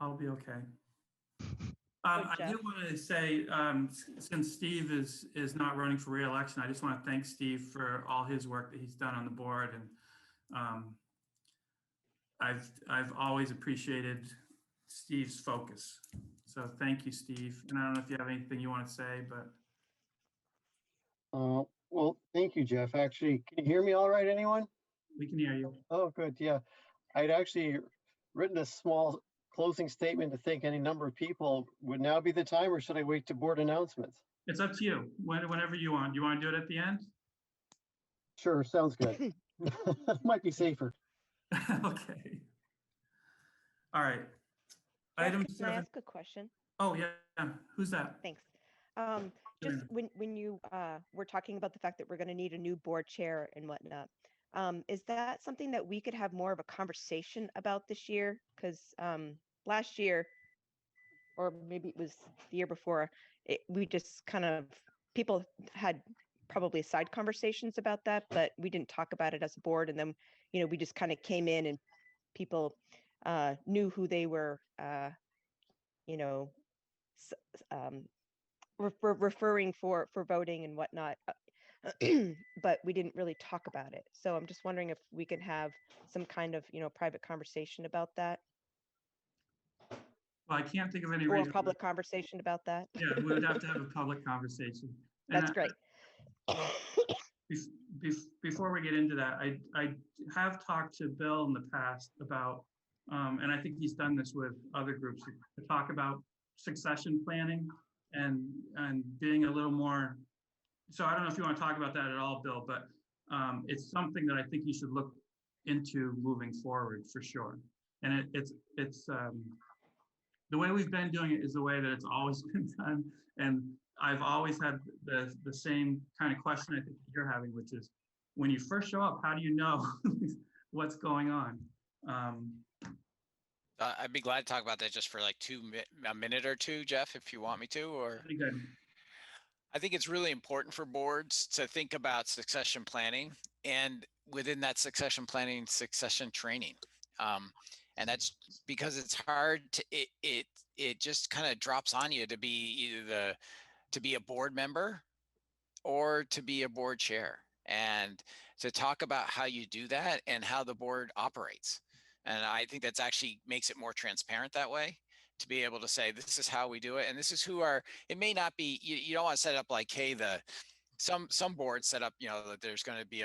I'll be okay. I do want to say, since Steve is not running for re-election, I just want to thank Steve for all his work that he's done on the board, and I've always appreciated Steve's focus. So thank you, Steve. And I don't know if you have anything you want to say, but. Well, thank you, Jeff. Actually, can you hear me all right, anyone? We can hear you. Oh, good. Yeah. I'd actually written a small closing statement to thank any number of people. Would now be the time, or should I wait to board announcements? It's up to you. Whenever you want. Do you want to do it at the end? Sure, sounds good. Might be safer. Okay. All right. Jeff, Item can 7. I ask a question? Oh, yeah. Who's that? Thanks. Just when you were talking about the fact that we're going to need a new board chair and whatnot, is that something that we could have more of a conversation about this year? Because last year, or maybe it was the year before, we just kind of, people had probably side conversations about that, but we didn't talk about it as a board. And then, we just kind of came in and people knew who they were, referring for voting and whatnot, but we didn't really talk about it. So I'm just wondering if we can have some kind of, private conversation about that. Well, I can't think of any Or a reason. public conversation about that. Yeah, we would have to have a public conversation. And That's great. Before we get into that, I have talked to Bill in the past about, and I think he's done this with other groups, to talk about succession planning and being a little more. So I don't know if you want to talk about that at all, Bill, but it's something that I think you should look into moving forward for sure. And it's the way we've been doing it is the way that it's always been done. And I've always had the same kind of question I think you're having, which is when you first show up, how do you know what's going on? I'd be glad to talk about that just for like a minute or two, Jeff, if you want me to, or. Pretty good. I think it's really important for boards to think about succession planning, and within that succession planning, succession training. And that's because it's hard to, it just kind of drops on you to be either to be a board member or to be a board chair, and to talk about how you do that and how the board operates. And I think that's actually makes it more transparent that way, to be able to say, this is how we do it. And this is who are, it may not be, you don't want to set up like, hey, some boards set up, that there's going to be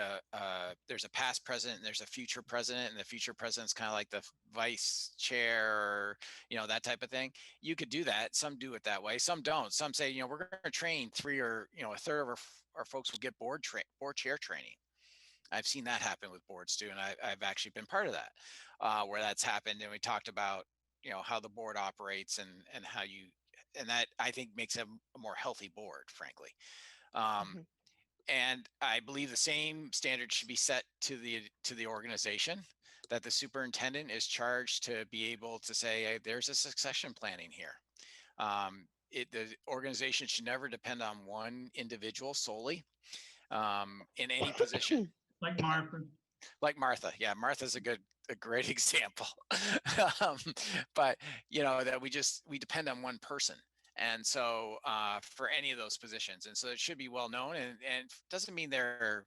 there's a past president and there's a future president, and the future president's kind of like the vice chair, or, that type of thing. You could do that. Some do it that way. Some don't. Some say, we're going to train 3 or, a third of our folks will get board chair training. I've seen that happen with boards too. And I've actually been part of that, where that's happened. And we talked about, how the board operates and how and that I think makes a more healthy board, frankly. And I believe the same standard should be set to the organization, that the superintendent is charged to be able to say, hey, there's a succession planning here. The organization should never depend on one individual solely in any position. Like Martha. Like Martha. Yeah, Martha's a great example. But that we depend on one person. And so for any of those positions, and so it should be well known, and doesn't mean they're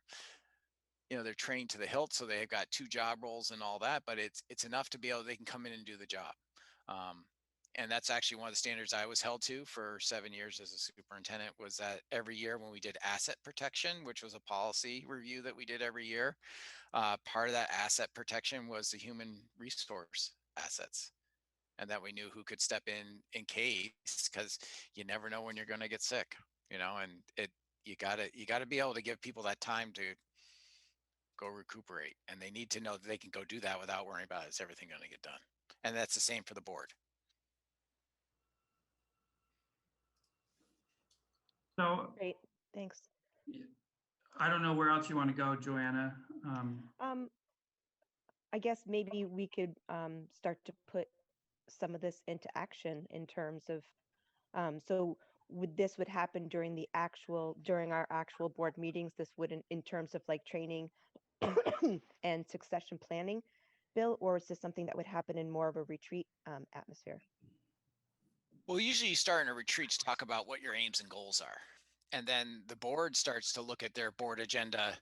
they're trained to the hilt, so they've got 2 job roles and all that, but it's enough to be able, they can come in and do the job. And that's actually one of the standards I was held to for 7 years as a superintendent, was that every year when we did asset protection, which was a policy review that we did every year, part of that asset protection was the human resource assets, and that we knew who could step in case, because you never know when you're going to get sick, and you gotta be able to give people that time to go recuperate, and they need to know that they can go do that without worrying about is everything going to get done. And that's the same for the board. So Great, thanks. I don't know where else you want to go, Joanna. I guess maybe we could start to put some of this into action in terms of, so this would happen during our actual board meetings. This would in terms of like training and succession planning, Bill, or is this something that would happen in more of a retreat atmosphere? Well, usually you start in a retreat to talk about what your aims and goals are. And then the board starts to look at their board agenda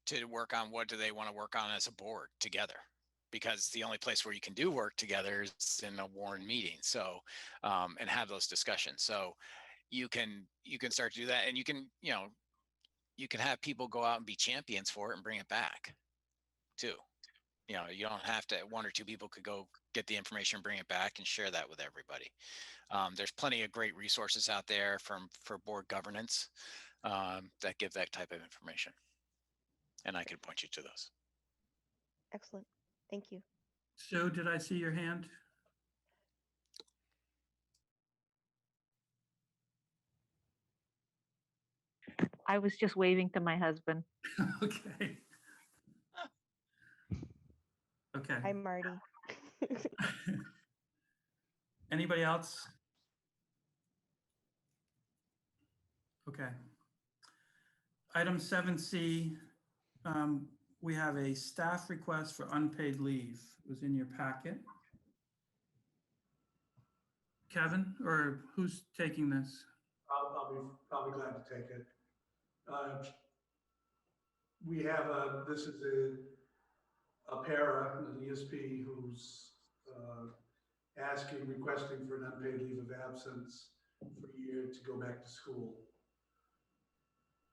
to work on what do they want to work on as a board together. Because the only place where you can do work together is in a warned meeting. So, and have those discussions. So you can start to do that, and you can have people go out and be champions for it and bring it back too. You don't have to, 1 or 2 people could go get the information, bring it back and share that with everybody. There's plenty of great resources out there for board governance that give that type of information. And I could point you to those. Excellent. Thank you. Sue, did I see your hand? I was just waving to my husband. Okay. Okay. Hi, Marty. Anybody else? Okay. Item 7C, we have a staff request for unpaid leave. It was in your packet. Kevin, or who's taking this? I'll be glad to take it. We have this is a para, an ESP, who's requesting for an unpaid leave of absence for a year to go back to school.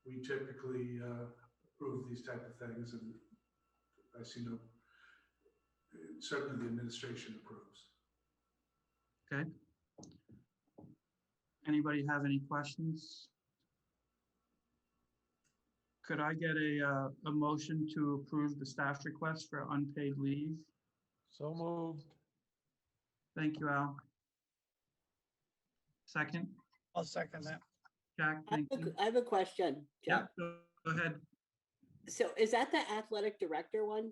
We typically approve these type of things, and I see no, certainly the administration approves. Okay. Anybody have any questions? Could I get a motion to approve the staff request for unpaid leave? So moved. Thank you, Al. Second? I'll second that. Jack, thank you. I have a question, Yeah, Jack. go ahead. So is that the athletic director one?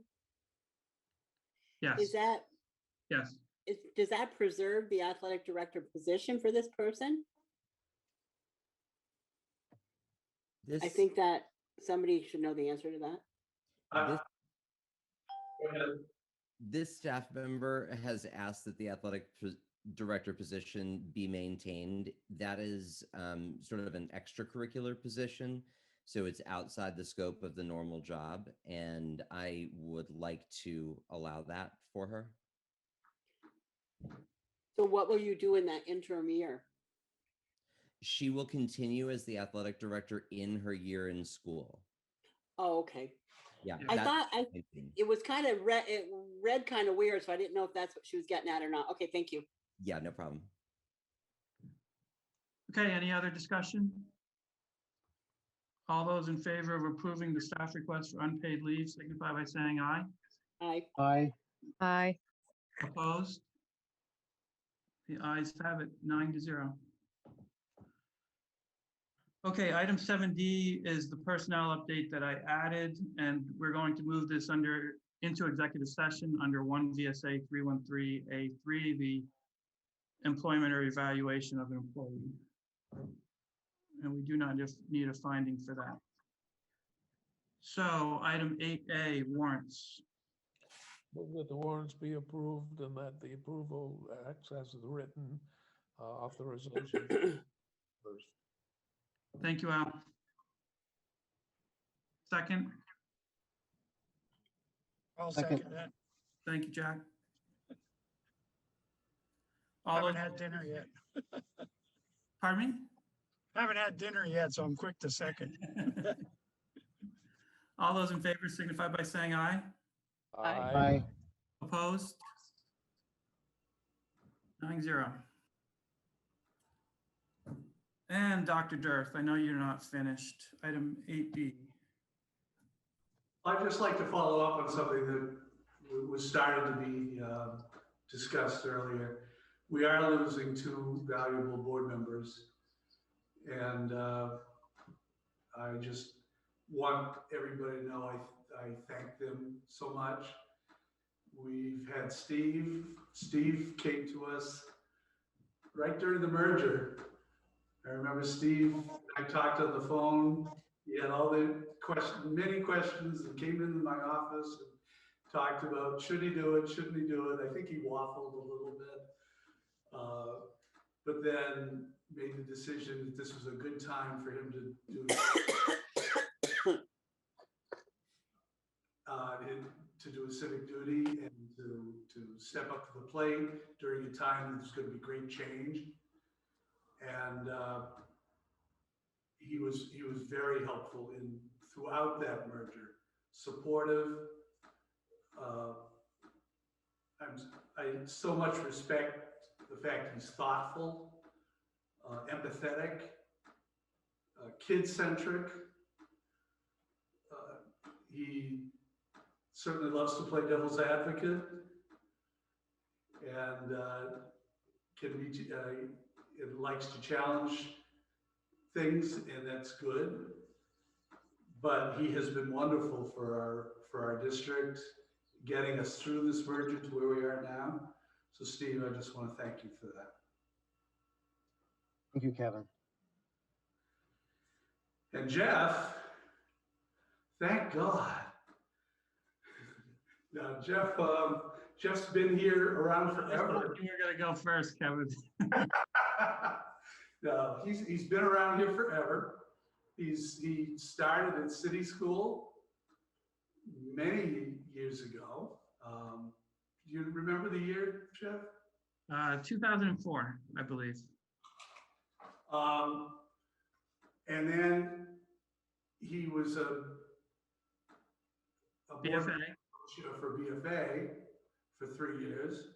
Yes. Is that, Yes. does that preserve the athletic director position for this person? I think that somebody should know the answer to that. This staff member has asked that the athletic director position be maintained. That is sort of an extracurricular position. So it's outside the scope of the normal job. And I would like to allow that for her. So what will you do in that interim year? She will continue as the athletic director in her year in school. Oh, okay. Yeah. I thought it was kind of it read kind of weird, so I didn't know if that's what she was getting at or not. Okay, thank you. Yeah, no problem. Okay, any other discussion? All those in favor of approving the staff request for unpaid leave signify by saying aye. Aye. Aye. Aye. Opposed? The ayes have it, 9-0. Okay, item 7D is the personnel update that I added, and we're going to move this into executive session under 1 VSA 313A3, the employment or evaluation of an employee. And we do not just need a finding for that. So item 8A, warrants. Move that the warrants be approved and that the approval acts as the written authorization first. Thank you, Al. Second? I'll Second. second that. Thank you, Jack. All Haven't those, had dinner yet. pardon me? Haven't had dinner yet, so I'm quick to second. All those in favor signify by saying aye. Aye. Opposed? 9-0. And Dr. Durf, I know you're not finished. Item 8B. I'd just like to follow up on something that was started to be discussed earlier. We are losing two valuable board members. And I just want everybody to know I thank them so much. We've had Steve. Steve came to us right during the merger. I remember Steve, I talked on the phone. He had all the many questions that came into my office and talked about, should he do it, shouldn't he do it? I think he waffled a little bit. But then made the decision that this was a good time for him to do to do a civic duty and to step up to the plate during a time that there's going to be great change. And he was very helpful throughout that merger, supportive. I so much respect the fact he's thoughtful, empathetic, kid-centric. He certainly loves to play devil's advocate and likes to challenge things, and that's good. But he has been wonderful for our district, getting us through this merger to where we are now. So Steve, I just want to thank you for that. Thank you, Kevin. And Jeff, thank God. Now, Jeff's been here around forever. You were gonna go first, Kevin. No, he's been around here forever. He started in city school many years ago. Do you remember the year, Jeff? 2004, I believe. And then he was a BFA. for BFA for 3 years.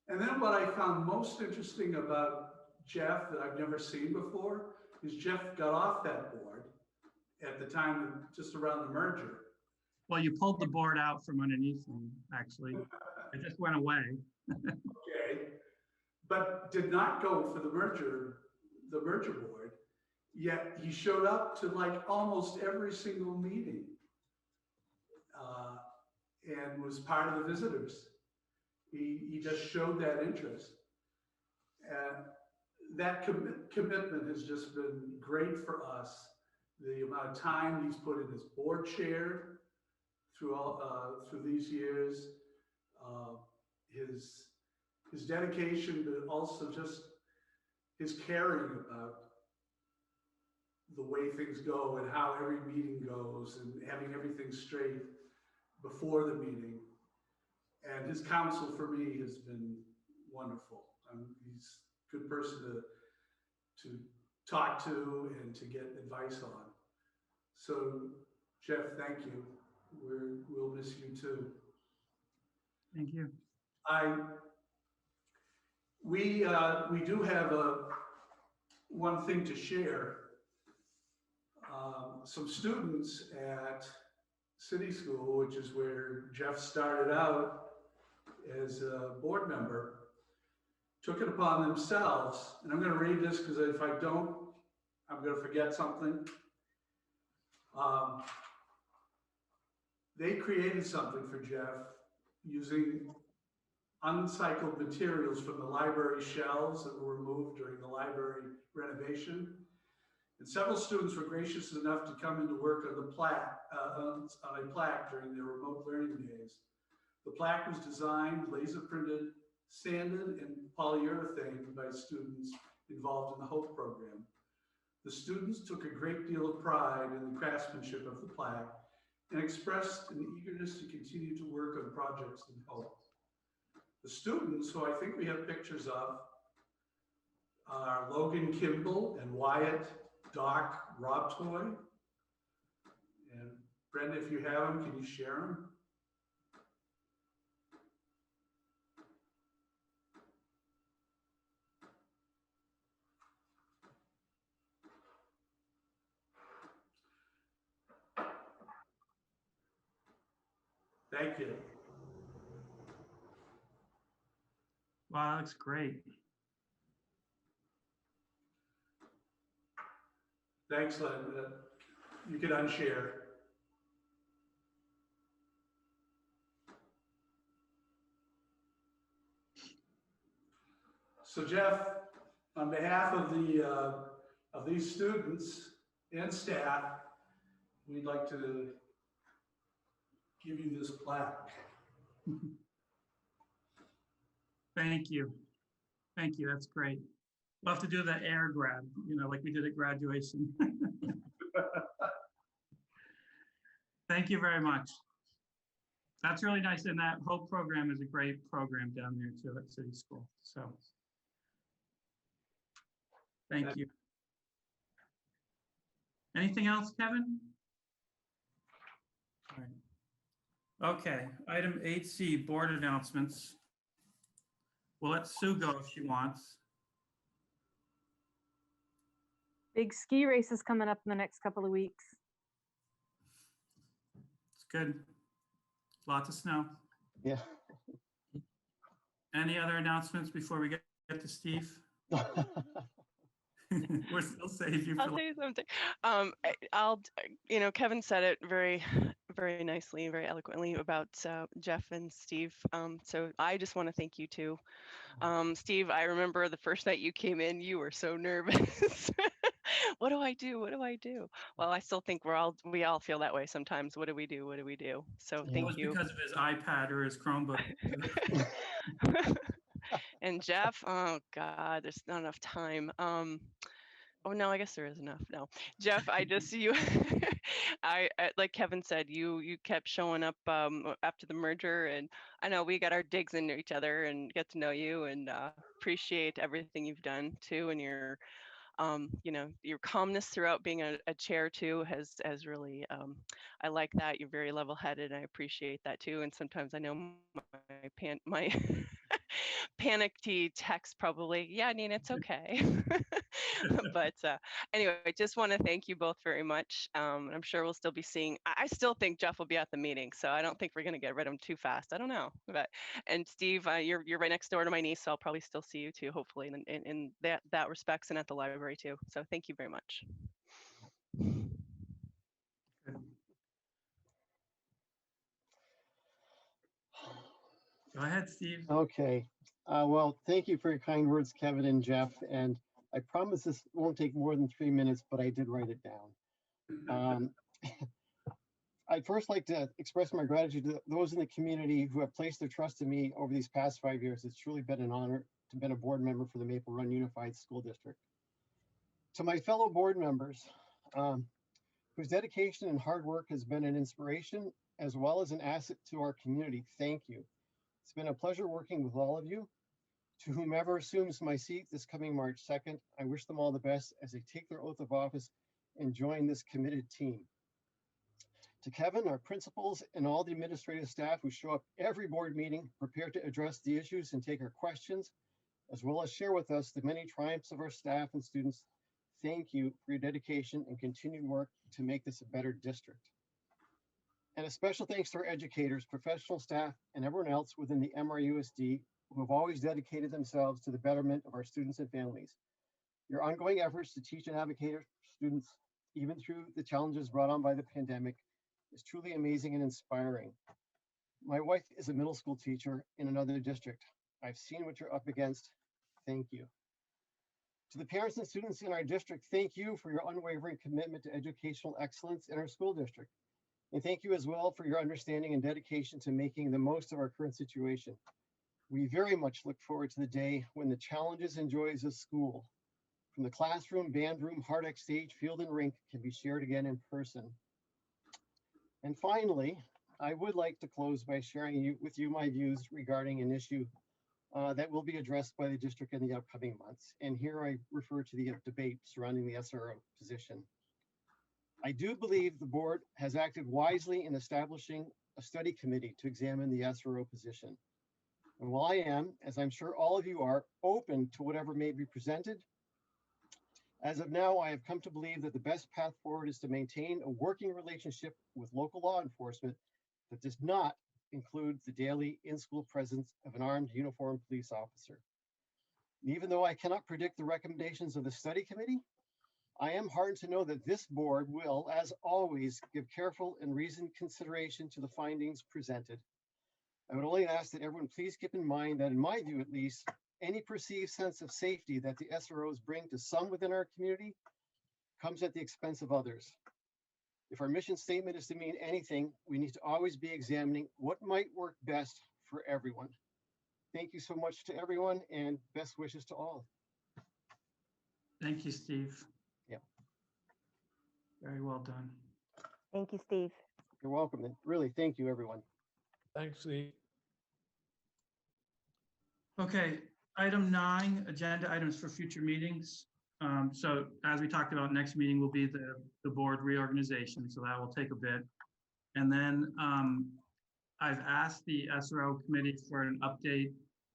And then what I found most interesting about Jeff that I've never seen before is Jeff got off that board at the time, just around the merger. Well, you pulled the board out from underneath me, actually. It just went away. Okay, but did not go for the merger board. Yet he showed up to like almost every single meeting and was part of the visitors. He just showed that interest. And that commitment has just been great for us. The amount of time he's put in his board chair through these years, his dedication, but also just his caring about the way things go and how every meeting goes and having everything straight before the meeting. And his counsel for me has been wonderful. He's a good person to talk to and to get advice on. So Jeff, thank you. We'll miss you too. Thank you. We do have one thing to share. Some students at City School, which is where Jeff started out as a board member, took it upon themselves, and I'm going to read this because if I don't, I'm going to forget something. They created something for Jeff using uncycled materials from the library shelves that were removed during the library renovation. And several students were gracious enough to come into work on the plaque, on a plaque during their remote learning days. The plaque was designed, laser printed, sanded, and polyurethane by students involved in the HOPE program. The students took a great deal of pride in the craftsmanship of the plaque and expressed an eagerness to continue to work on projects and help. The students, who I think we have pictures of, are Logan Kimball and Wyatt Doc Robtoy. And Brenda, if you have them, can you share them? Thank you. Wow, that looks great. Thanks, Len. You can unshare. So Jeff, on behalf of these students and staff, we'd like to give you this plaque. Thank you. Thank you. That's great. We'll have to do the air grab, you know, like we did at graduation. Thank you very much. That's really nice. And that whole program is a great program down there too at City School. So thank you. Anything else, Kevin? All right. Okay, item 8C, board announcements. We'll let Sue go if she wants. Big ski race is coming up in the next couple of weeks. It's good. Lots of snow. Yeah. Any other announcements before we get to Steve? We're still safe. I'll tell you something. You know, Kevin said it very, very nicely, very eloquently about Jeff and Steve. So I just want to thank you too. Steve, I remember the first night you came in, you were so nervous. What do I do? What do I do? Well, I still think we all feel that way sometimes. What do we do? What do we do? So It thank was you. because of his iPad or his Chromebook. And Jeff, oh God, there's not enough time. Oh no, I guess there is enough. No, Jeff, I like Kevin said, you kept showing up after the merger, and I know we got our digs into each other and get to know you, and appreciate everything you've done too, and your you know, your calmness throughout being a chair too has really I like that. You're very level-headed, and I appreciate that too. And sometimes I know my panicky text probably, yeah, Nina, it's okay. But anyway, I just want to thank you both very much. I'm sure we'll still be seeing, I still think Jeff will be at the meeting, so I don't think we're going to get rid of him too fast. I don't know. But and Steve, you're right next door to my niece, so I'll probably still see you too, hopefully, in that respects, and at the library too. So thank you very much. Go ahead, Steve. Okay. Well, thank you for your kind words, Kevin and Jeff. And I promise this won't take more than 3 minutes, but I did write it down. I'd first like to express my gratitude to those in the community who have placed their trust in me over these past 5 years. It's truly been an honor to be a board member for the Maple Run Unified School District. To my fellow board members, whose dedication and hard work has been an inspiration as well as an asset to our community, thank you. It's been a pleasure working with all of you. To whomever assumes my seat this coming March 2nd, I wish them all the best as they take their oath of office and join this committed team. To Kevin, our principals, and all the administrative staff who show up every board meeting, prepared to address the issues and take our questions, as well as share with us the many triumphs of our staff and students, thank you for your dedication and continued work to make this a better district. And a special thanks to our educators, professional staff, and everyone else within the MRUSD who have always dedicated themselves to the betterment of our students and families. Your ongoing efforts to teach and advocate for students, even through the challenges brought on by the pandemic, is truly amazing and inspiring. My wife is a middle school teacher in another district. I've seen what you're up against. Thank you. To the parents and students in our district, thank you for your unwavering commitment to educational excellence in our school district. And thank you as well for your understanding and dedication to making the most of our current situation. We very much look forward to the day when the challenges and joys of school, from the classroom, band room, hard X stage, field, and rink, can be shared again in person. And finally, I would like to close by sharing with you my views regarding an issue that will be addressed by the district in the upcoming months. And here I refer to the debate surrounding the SRO position. I do believe the board has acted wisely in establishing a study committee to examine the SRO position. And while I am, as I'm sure all of you are, open to whatever may be presented, as of now, I have come to believe that the best path forward is to maintain a working relationship with local law enforcement that does not include the daily in-school presence of an armed uniformed police officer. Even though I cannot predict the recommendations of the study committee, I am heartened to know that this board will, as always, give careful and reasoned consideration to the findings presented. I would only ask that everyone please keep in mind that, in my view at least, any perceived sense of safety that the SROs bring to some within our community comes at the expense of others. If our mission statement is to mean anything, we need to always be examining what might work best for everyone. Thank you so much to everyone, and best wishes to all. Thank you, Steve. Yeah. Very well done. Thank you, Steve. You're welcome. And really, thank you, everyone. Thanks, Steve. Okay, item 9, agenda items for future meetings. So as we talked about, next meeting will be the board reorganization, so that will take a bit. And then I've asked the SRO committee for an update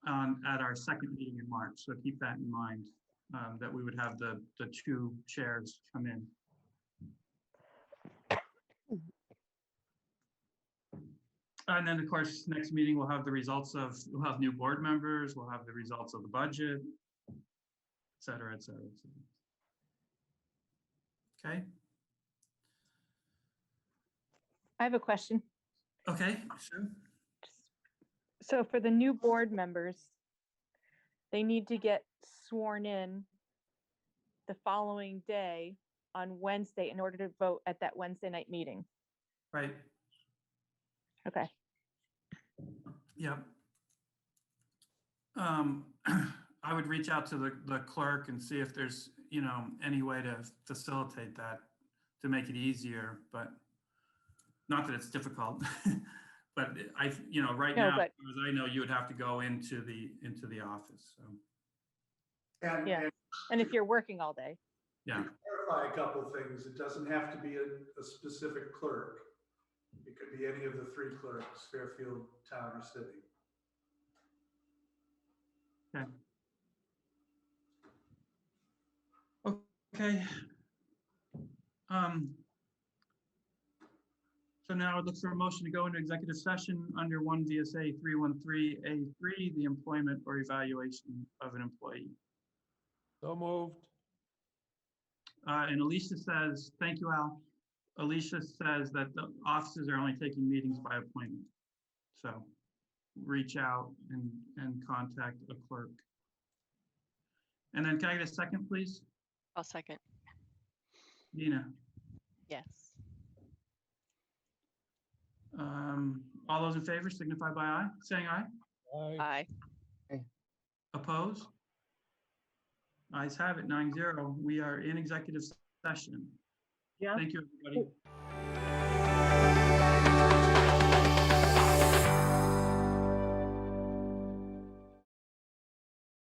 at our second meeting in March, so keep that in mind, that we would have the 2 chairs come in. And then, of course, next meeting we'll have the results we'll have new board members, we'll have the results of the budget, et cetera, et cetera, et cetera. Okay. I have a question. Okay, sure. So for the new board members, they need to get sworn in the following day on Wednesday in order to vote at that Wednesday night meeting. Right. Okay. Yep. I would reach out to the clerk and see if there's, any way to facilitate that to make it easier, but not that it's difficult. But right now, as I know, you would have to go into the office. So. And if you're working all day. Yeah. Clarify a couple of things. It doesn't have to be a specific clerk. It could be any of the 3 clerks, Fairfield, town, or city. Okay. Okay. So now I'd look for a motion to go into executive session under 1 VSA 313A3, the employment or evaluation of an employee. So moved. And Alicia says, thank you, Al. Alicia says that the offices are only taking meetings by appointment. So reach out and contact a clerk. And then can I get a second, please? I'll second. Dina. Yes. All those in favor signify by aye, saying aye. Aye. Aye. Opposed? Ayes have it, 9-0. We are in executive session. Yeah. Thank you, everybody.